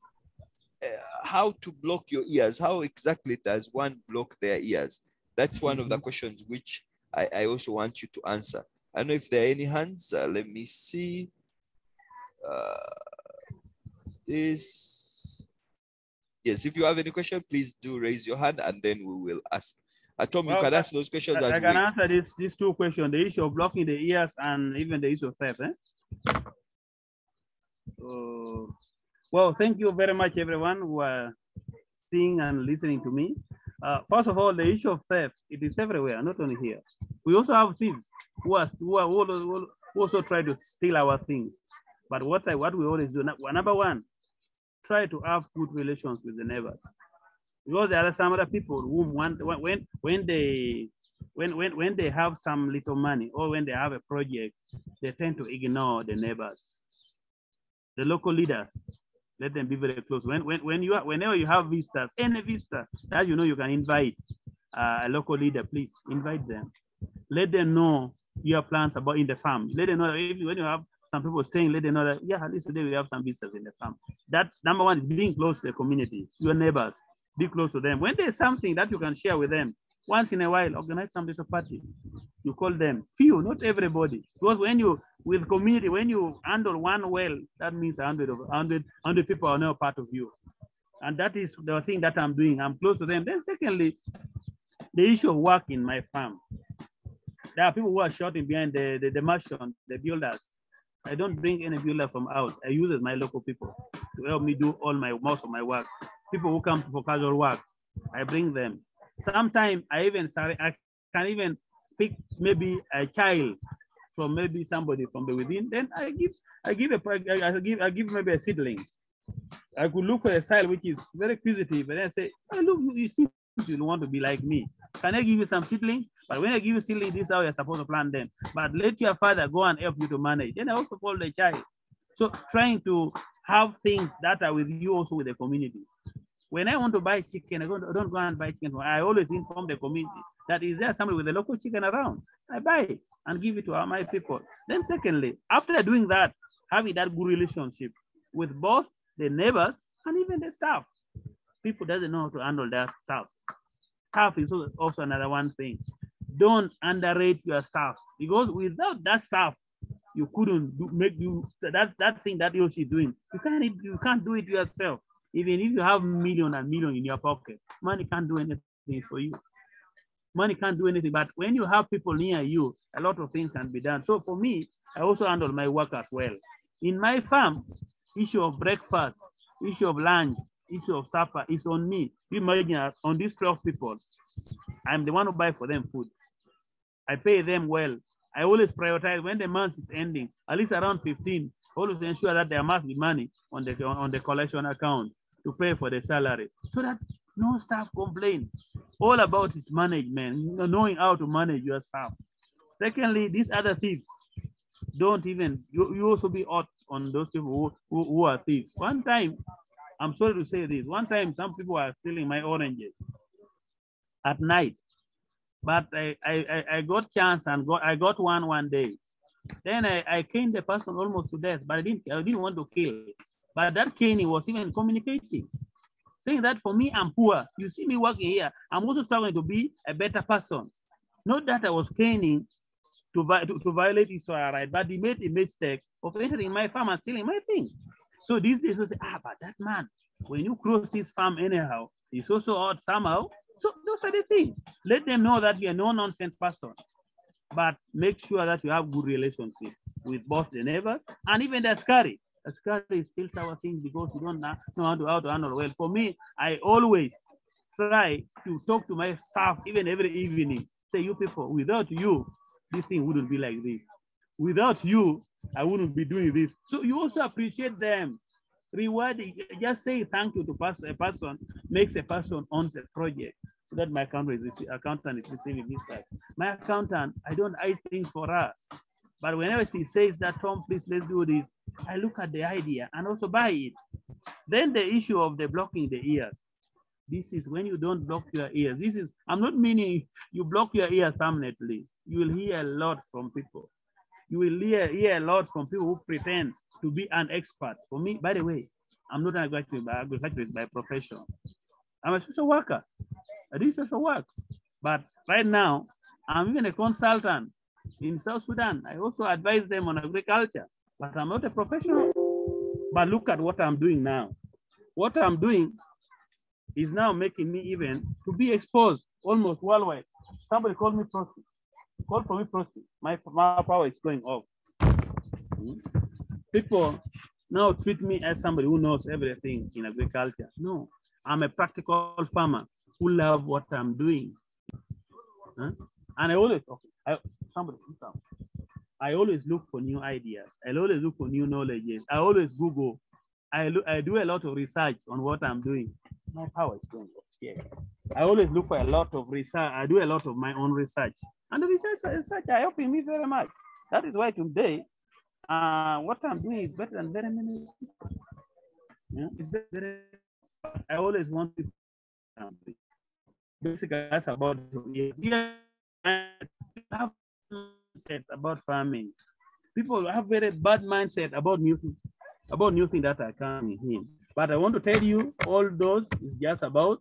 how to block your ears. How exactly does one block their ears? That's one of the questions which I also want you to answer. I don't know if there are any hands. Let me see. Yes, if you have any question, please do raise your hand and then we will ask. Tom, you can ask those questions as well. I can answer these two questions, the issue of blocking the ears and even the issue of theft. Well, thank you very much, everyone who are seeing and listening to me. First of all, the issue of theft, it is everywhere, not only here. We also have thieves who also try to steal our things. But what we always do, number one, try to have good relations with the neighbors. Because there are some other people who when they have some little money or when they have a project, they tend to ignore the neighbors, the local leaders. Let them be very close. Whenever you have visitors, any visitor that you know you can invite a local leader, please invite them. Let them know your plans about in the farm. Let them know when you have some people staying, let them know that, yeah, at least today we have some visitors in the farm. That number one is being close to the community, your neighbors, be close to them. When there's something that you can share with them, once in a while, organize some little party. You call them, few, not everybody. Because when you, with community, when you handle one well, that means 100 people are now part of you. And that is the thing that I'm doing. I'm close to them. Then secondly, the issue of work in my farm. There are people who are shouting behind the merchant, the builders. I don't bring any builder from out. I use my local people to help me do most of my work. People who come for casual work, I bring them. Sometimes I can even pick maybe a child from maybe somebody from the within. Then I give maybe a seedling. I could look for a child which is very acquisitive, and then say, oh, look, you see, you want to be like me. Can I give you some seedling? But when I give you seedling, this is how you're supposed to plant them. But let your father go and help you to manage. Then I also call the child. So trying to have things that are with you also with the community. When I want to buy chicken, I don't go and buy chicken. I always inform the community that is there somebody with a local chicken around. I buy it and give it to my people. Then secondly, after doing that, having that good relationship with both the neighbors and even the staff. People doesn't know how to handle their staff. Staff is also another one thing. Don't underrate your staff, because without that staff, you couldn't make that thing that you're doing. You can't do it yourself. Even if you have million and million in your pocket, money can't do anything for you. Money can't do anything, but when you have people near you, a lot of things can be done. So for me, I also handle my work as well. In my farm, issue of breakfast, issue of lunch, issue of supper is on me. You imagine on these 12 people, I'm the one who buy for them food. I pay them well. I always prioritize when the month is ending, at least around 15, always ensure that there must be money on the collection account to pay for the salary, so that no staff complain. All about is management, knowing how to manage your staff. Secondly, these other thieves, don't even, you also be out on those people who are thieves. One time, I'm sorry to say this, one time some people are stealing my oranges at night, but I got chance and I got one day. Then I caned the person almost to death, but I didn't want to kill. But that caning was even communicating, saying that for me, I'm poor. You see me working here. I'm also struggling to be a better person. Not that I was caning to violate his right, but he made a mistake of entering my farm and stealing my things. So these days we say, but that man, when you cross his farm anyhow, he's also out somehow. So those are the things. Let them know that you're no nonsense person, but make sure that you have good relationship with both the neighbors and even the askari. Askari is still our thing because we don't know how to handle well. For me, I always try to talk to my staff even every evening. Say, you people, without you, this thing wouldn't be like this. Without you, I wouldn't be doing this. So you also appreciate them. Rewarding, just say thank you to a person makes a person owns a project. So that my accountant is receiving this tax. My accountant, I don't hide things for her. But whenever she says that, Tom, please, let's do this, I look at the idea and also buy it. Then the issue of the blocking the ears. This is when you don't block your ears. This is, I'm not meaning you block your ears permanently. You will hear a lot from people. You will hear a lot from people who pretend to be an expert. For me, by the way, I'm not an agriculturist by profession. I'm a social worker. I do social work. But right now, I'm even a consultant in South Sudan. I also advise them on agriculture, but I'm not a professional. But look at what I'm doing now. What I'm doing is now making me even to be exposed almost worldwide. Somebody called me proxy. Call for me proxy. My power is going off. People now treat me as somebody who knows everything in agriculture. No, I'm a practical farmer who love what I'm doing. Huh? And I always, somebody sit down. I always look for new ideas. I always look for new knowledges. I always Google. I do a lot of research on what I'm doing. My power is going off here. I always look for a lot of research. I do a lot of my own research. And the research are helping me very much. That is why today, what I'm doing is better than very many people. Yeah? It's very, I always want to basically that's about have mindset about farming. People have very bad mindset about new things that are coming in. But I want to tell you, all those is just about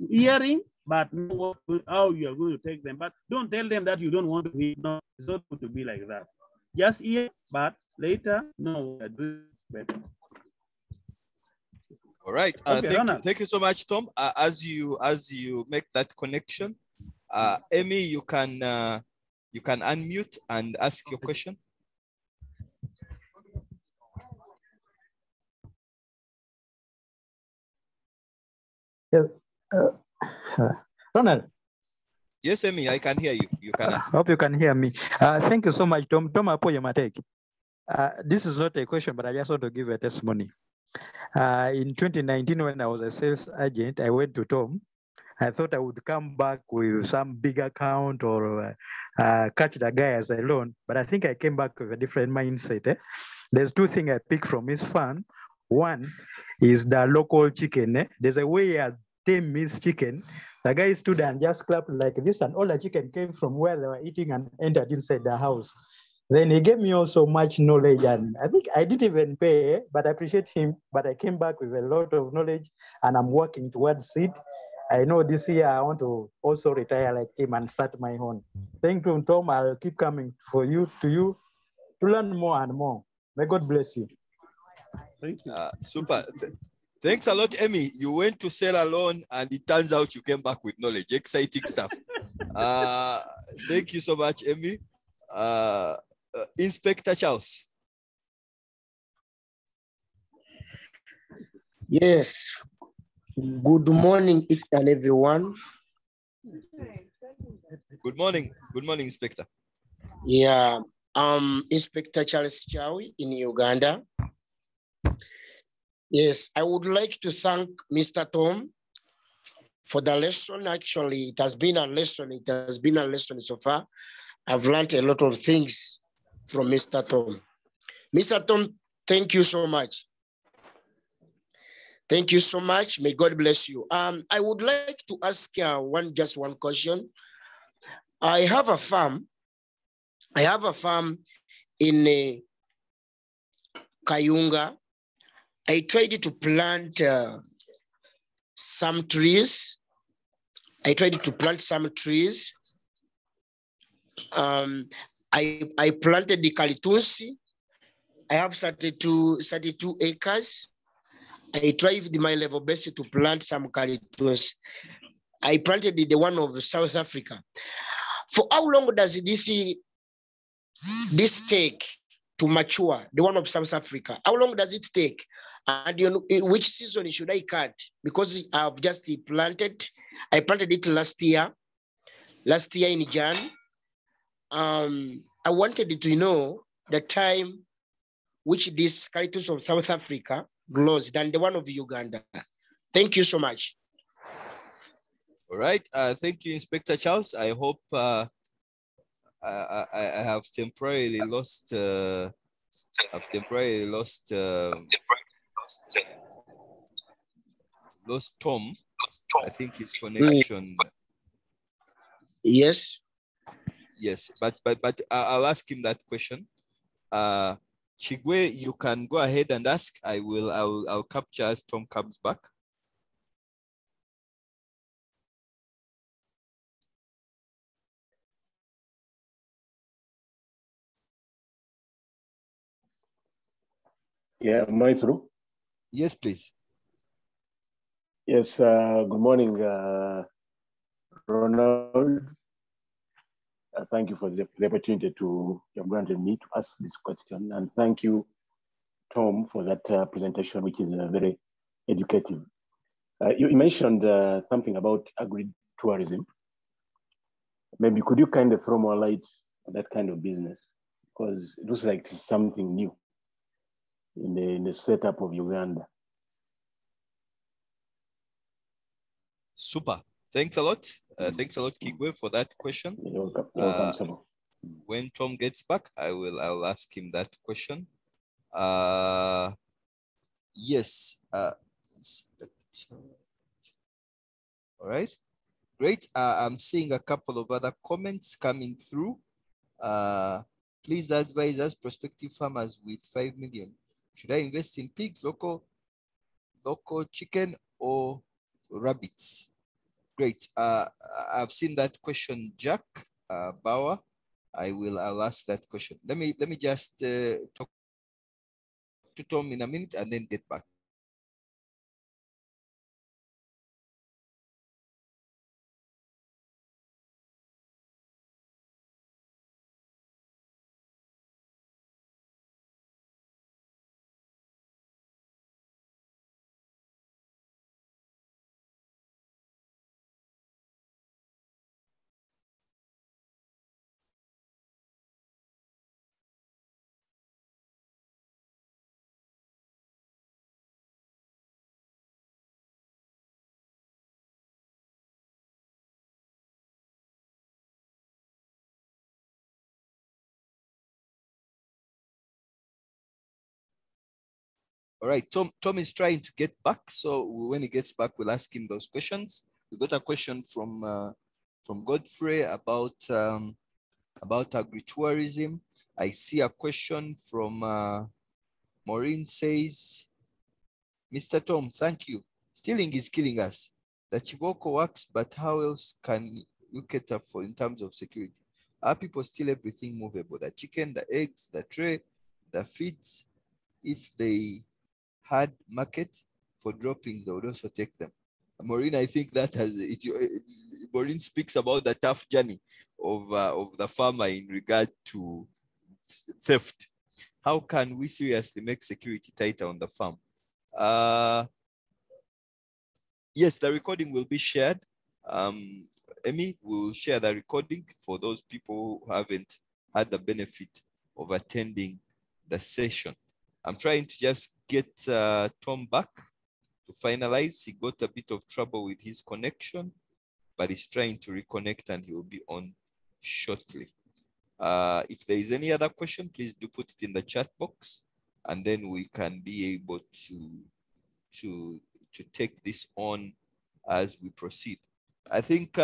hearing, but know how you are going to take them. But don't tell them that you don't want to hear. No, it's not good to be like that. Just hear, but later, no, we are doing better. All right. Okay, thank you so much, Tom. As you make that connection, Amy, you can unmute and ask your question. Yes. Ronald. Yes, Amy, I can hear you. You can ask. Hope you can hear me. Thank you so much, Tom. Tom Apoyo Mateki. This is not a question, but I just want to give a testimony. In 2019, when I was a sales agent, I went to Tom. I thought I would come back with some big account or catch the guy as a loan, but I think I came back with a different mindset. There's two things I picked from his farm. One is the local chicken. There's a way I tame his chicken. The guy stood and just clapped like this, and all the chicken came from where they were eating and entered inside the house. Then he gave me also much knowledge, and I think I didn't even pay, but I appreciate him. But I came back with a lot of knowledge, and I'm working towards it. I know this year I want to also retire like him and start my own. Thank you, Tom. I'll keep coming to you to learn more and more. May God bless you. Thank you. Super. Thanks a lot, Amy. You went to sell alone, and it turns out you came back with knowledge. Exciting stuff. Thank you so much, Amy. Inspector Charles. Yes. Good morning, each and everyone. Good morning. Good morning, Inspector. Yeah, Inspector Charles Chawi in Uganda. Yes, I would like to thank Mr. Tom for the lesson. Actually, it has been a lesson. It has been a lesson so far. I've learned a lot of things from Mr. Tom. Mr. Tom, thank you so much. Thank you so much. May God bless you. I would like to ask just one question. I have a farm. I have a farm in Kayunga. I tried to plant some trees. I planted the kalitunsi. I have 32 acres. I tried my level best to plant some kalitunsi. I planted the one of South Africa. For how long does this take to mature, the one of South Africa? How long does it take? And in which season should I cut? Because I've just planted. I planted it last year in Jan. I wanted to know the time which this cactus of South Africa grows than the one of Uganda. Thank you so much. All right. Thank you, Inspector Charles. I hope I have temporarily lost lost Tom. I think his connection. Yes. Yes, but I'll ask him that question. Chigwe, you can go ahead and ask. I'll capture as Tom comes back. Yeah, am I through? Yes, please. Yes, good morning, Ronald. Thank you for the opportunity you have granted me to ask this question. And thank you, Tom, for that presentation, which is very educative. You mentioned something about agri-tourism. Maybe could you kind of throw more light on that kind of business? Because it looks like it's something new in the setup of Uganda. Super. Thanks a lot. Thanks a lot, Kigwe, for that question. You're welcome, Sabo. When Tom gets back, I'll ask him that question. Yes. All right. Great. I'm seeing a couple of other comments coming through. Please advise us prospective farmers with 5 million. Should I invest in pigs, local chicken, or rabbits? Great. I've seen that question, Jack Bauer. I'll ask that question. Let me just talk to Tom in a minute and then get back. All right, Tom is trying to get back. So when he gets back, we'll ask him those questions. We got a question from Godfrey about agritourism. I see a question from Maureen says, Mr. Tom, thank you. Stealing is killing us. The Chiboko works, but how else can you cater for in terms of security? Our people steal everything movable, the chicken, the eggs, the tray, the feeds. If they had market for droppings, they would also take them. Maureen, I think that Maureen speaks about the tough journey of the farmer in regard to theft. How can we seriously make security tighter on the farm? Yes, the recording will be shared. Emmy will share the recording for those people who haven't had the benefit of attending the session. I'm trying to just get Tom back to finalize. He got a bit of trouble with his connection, but he's trying to reconnect and he will be on shortly. If there is any other question, please do put it in the chat box, and then we can be able to take this on as we proceed. I think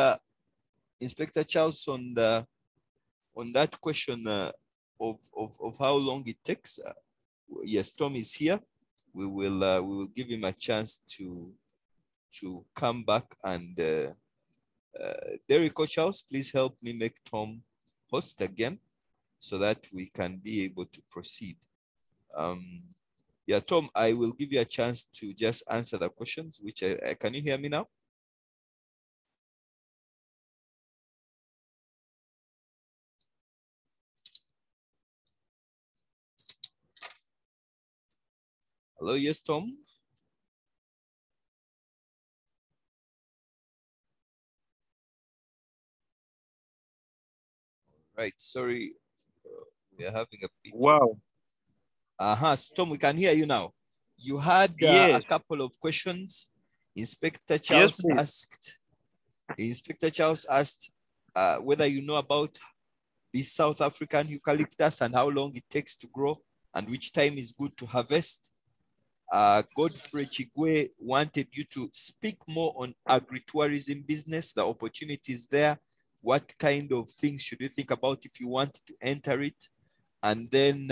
Inspector Charles on that question of how long it takes. Yes, Tom is here. We will give him a chance to come back, and Derek or Charles, please help me make Tom host again so that we can be able to proceed. Yeah, Tom, I will give you a chance to just answer the questions, which can you hear me now? Hello, yes, Tom. Right, sorry, we are having a bit. Wow. Tom, we can hear you now. You had Yes. a couple of questions. Inspector Charles asked whether you know about the South African eucalyptus and how long it takes to grow and which time is good to harvest. Godfrey Chigwe wanted you to speak more on agritourism business, the opportunities there. What kind of things should you think about if you want to enter it? And then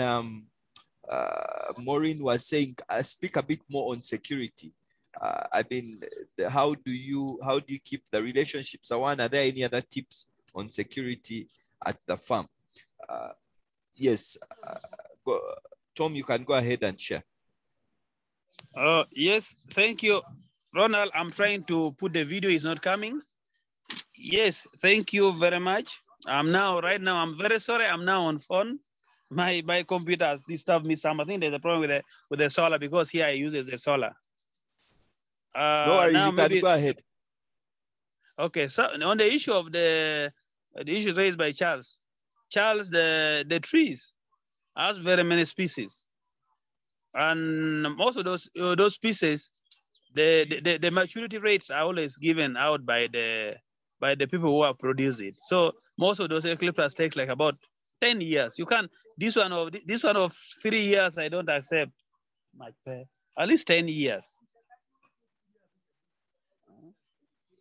Maureen was saying, speak a bit more on security. I mean, how do you keep the relationships? Are there any other tips on security at the farm? Yes, Tom, you can go ahead and share. Yes, thank you, Ronald. I'm trying to put the video, is not coming. Yes, thank you very much. Right now, I'm very sorry. I'm now on phone. My computer has disturbed me some. I think there's a problem with the solar, because here I use the solar. No worries, now you can maybe go ahead. Okay, so on the issue of the issue raised by Charles, the trees has very many species, and most of those species, the maturity rates are always given out by the people who are produce it. So most of those eucalyptus takes like about 10 years. You can this one of 3 years I don't accept. At least 10 years.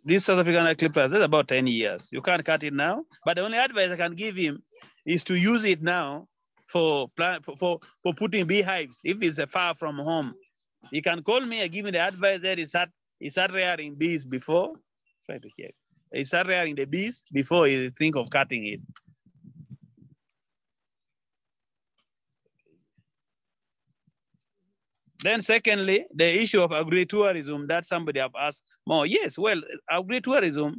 This South African eucalyptus, that's about 10 years. You can't cut it now, but the only advice I can give him is to use it now for putting beehives. If it's far from home, he can call me and give me the advice that he start rearing bees before. Try to hear. He start rearing the bees before he think of cutting it. Then secondly, the issue of agritourism that somebody have asked more. Yes, well, agritourism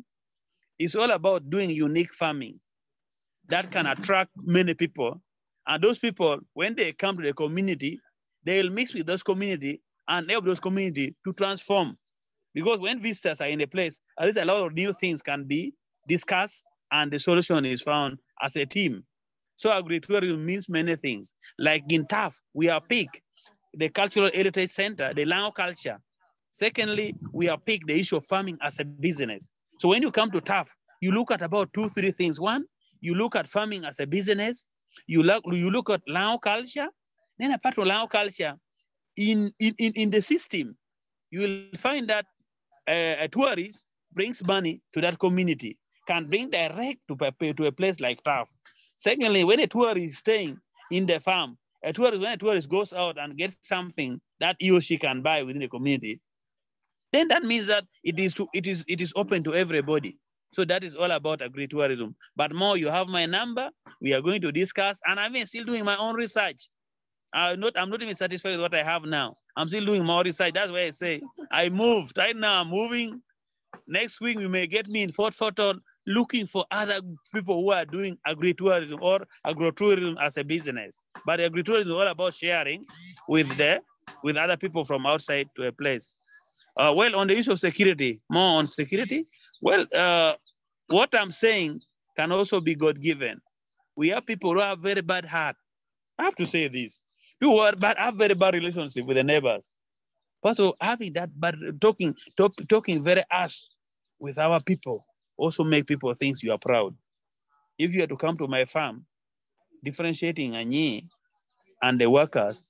is all about doing unique farming that can attract many people. And those people, when they come to the community, they'll mix with those community and help those community to transform. Because when visitors are in a place, at least a lot of new things can be discussed and the solution is found as a team. So agritourism means many things. Like in TAF, we are picked the Cultural Heritage Center, the Lao culture. Secondly, we have picked the issue of farming as a business. So when you come to TAF, you look at about 2-3 things. One, you look at farming as a business. You look at Lao culture. Then apart from Lao culture, in the system, you will find that a tourist brings money to that community, can bring direct to a place like TAF. Secondly, when a tourist is staying in the farm, when a tourist goes out and gets something that he or she can buy within the community, then that means that it is open to everybody. So that is all about agritourism. But more, you have my number. We are going to discuss, and I'm still doing my own research. I'm not even satisfied with what I have now. I'm still doing more research. That's why I say I moved. Right now I'm moving. Next week, you may get me in Fort Forton looking for other people who are doing agritourism or agrotourism as a business. But agritourism is all about sharing with other people from outside to a place. Well, on the issue of security, more on security. Well, what I'm saying can also be God-given. We have people who have very bad heart. I have to say this. People who have very bad relationship with the neighbors. Also, having that bad talking very harsh with our people also make people think you are proud. If you are to come to my farm, differentiating Anyi and the workers,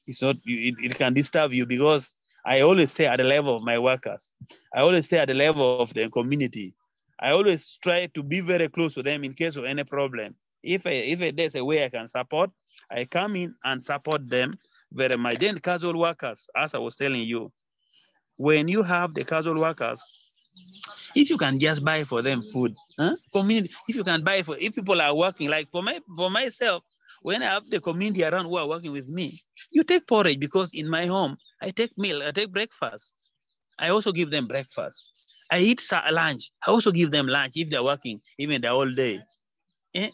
it's not, it can disturb you because I always stay at the level of my workers. I always stay at the level of the community. I always try to be very close to them in case of any problem. If there's a way I can support, I come in and support them very much. Then casual workers, as I was telling you, when you have the casual workers, if you can just buy for them food, community, if you can buy if people are working, like for myself, when I have the community around who are working with me, you take porridge because in my home, I take meal, I take breakfast. I also give them breakfast. I eat lunch. I also give them lunch if they're working, even the whole day. The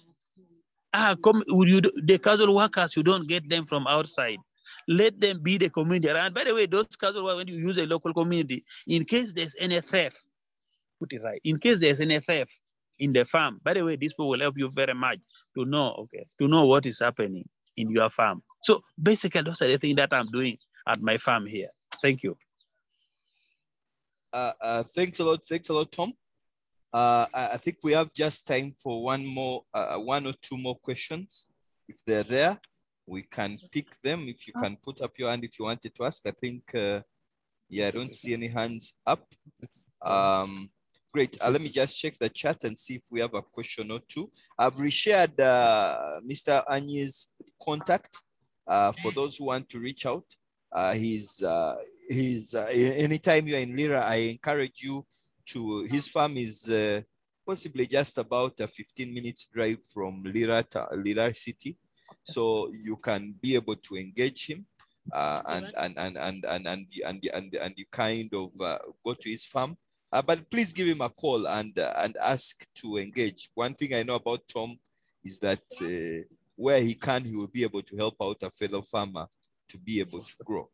casual workers, you don't get them from outside. Let them be the community around. By the way, those casual workers, when you use a local community, in case there's any theft, put it right. In case there's any theft in the farm, by the way, this people will help you very much to know what is happening in your farm. So basically, those are the things that I'm doing at my farm here. Thank you. Thanks a lot, Tom. I think we have just time for one or two more questions. If they're there, we can pick them. If you can put up your hand if you wanted to ask. I think, I don't see any hands up. Great. Let me just check the chat and see if we have a question or two. I've reshared Mr. Anyi's contact for those who want to reach out. Anytime you're in Lira, I encourage you to, his farm is possibly just about a 15 minutes drive from Lira city. So you can be able to engage him and you kind of go to his farm. But please give him a call and ask to engage. One thing I know about Tom is that where he can, he will be able to help out a fellow farmer to be able to grow.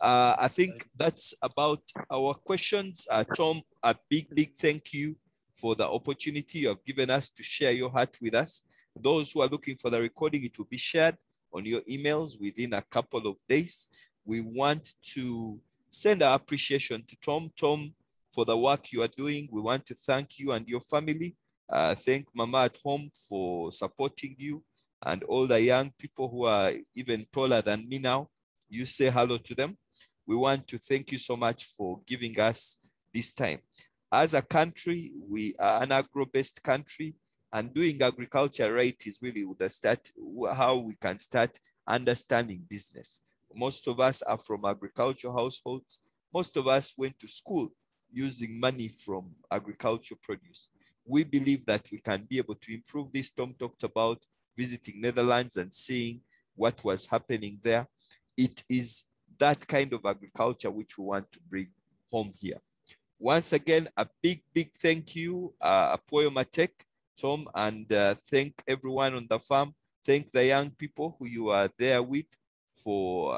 I think that's about our questions. Tom, a big thank you for the opportunity you have given us to share your heart with us. Those who are looking for the recording, it will be shared on your emails within a couple of days. We want to send our appreciation to Tom. Tom, for the work you are doing, we want to thank you and your family. Thank Mama at home for supporting you, and all the young people who are even taller than me now. You say hello to them. We want to thank you so much for giving us this time. As a country, we are an agro-based country, and doing agriculture right is really the start, how we can start understanding business. Most of us are from agricultural households. Most of us went to school using money from agricultural produce. We believe that we can be able to improve this. Tom talked about visiting Netherlands and seeing what was happening there. It is that kind of agriculture which we want to bring home here. Once again, a big thank you, Apoyo Matek, Tom, and thank everyone on the farm. Thank the young people who you are there with for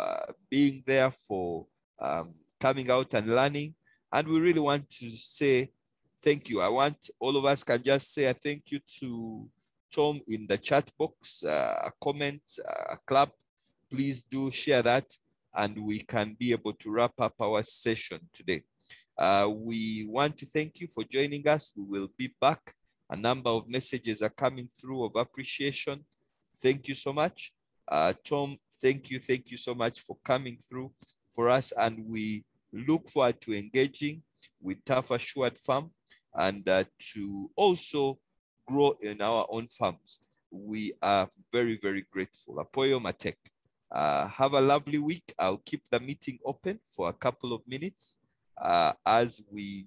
being there, for coming out and learning. And we really want to say thank you. I want all of us can just say a thank you to Tom in the chat box, a comment, a clap. Please do share that, and we can be able to wrap up our session today. We want to thank you for joining us. We will be back. A number of messages are coming through of appreciation. Thank you so much. Tom, thank you so much for coming through for us, and we look forward to engaging with Tough Assured Farm and to also grow in our own farms. We are very grateful. Apoyo Matek. Have a lovely week. I'll keep the meeting open for a couple of minutes as we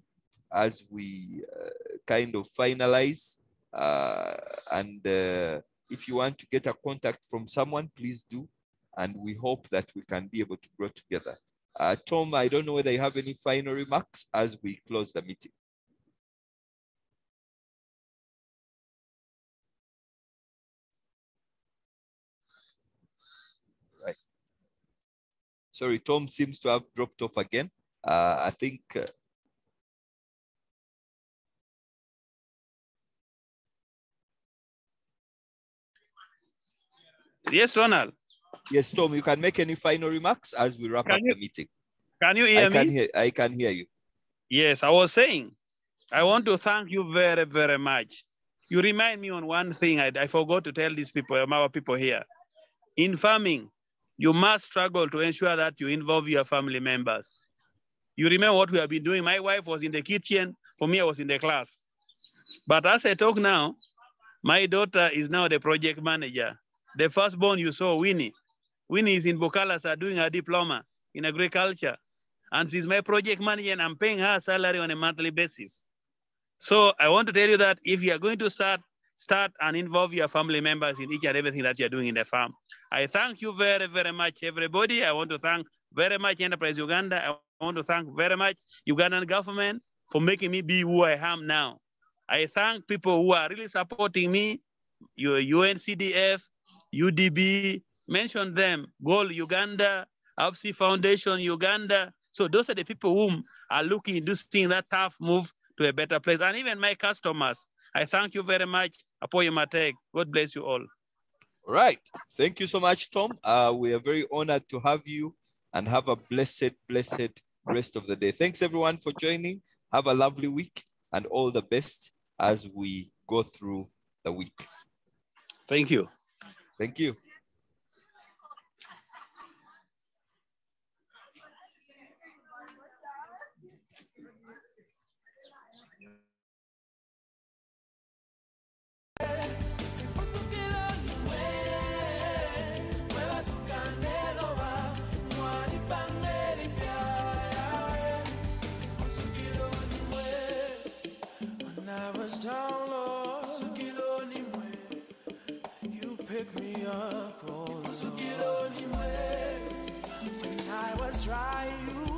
kind of finalize. If you want to get a contact from someone, please do. And we hope that we can be able to grow together. Tom, I don't know whether you have any final remarks as we close the meeting. Right. Sorry, Tom seems to have dropped off again. I think. Yes, Ronald. Yes, Tom, you can make any final remarks as we wrap up the meeting. Can you hear me? I can hear you. Yes, I was saying, I want to thank you very much. You remind me on one thing I forgot to tell these people, our people here. In farming, you must struggle to ensure that you involve your family members. You remember what we have been doing? My wife was in the kitchen. For me, I was in the class. But as I talk now, my daughter is now the project manager. The firstborn you saw, Winnie. Winnie is in Bukalasa doing her diploma in agriculture. And she's my project manager, and I'm paying her salary on a monthly basis. So I want to tell you that if you are going to start and involve your family members in each and everything that you're doing in the farm. I thank you very much, everybody. I want to thank very much Enterprise Uganda. I want to thank very much Ugandan government for making me be who I am now. I thank people who are really supporting me, your UNCDF, UDB, mention them, Goal Uganda, AFC Foundation Uganda. So those are the people whom are looking into seeing that tough move to a better place. And even my customers, I thank you very much. Apoyo Matek. God bless you all. All right. Thank you so much, Tom. We are very honored to have you, and have a blessed rest of the day. Thanks everyone for joining. Have a lovely week and all the best as we go through the week. Thank you. Thank you. Down low, you pick me up, oh, when I was dry, you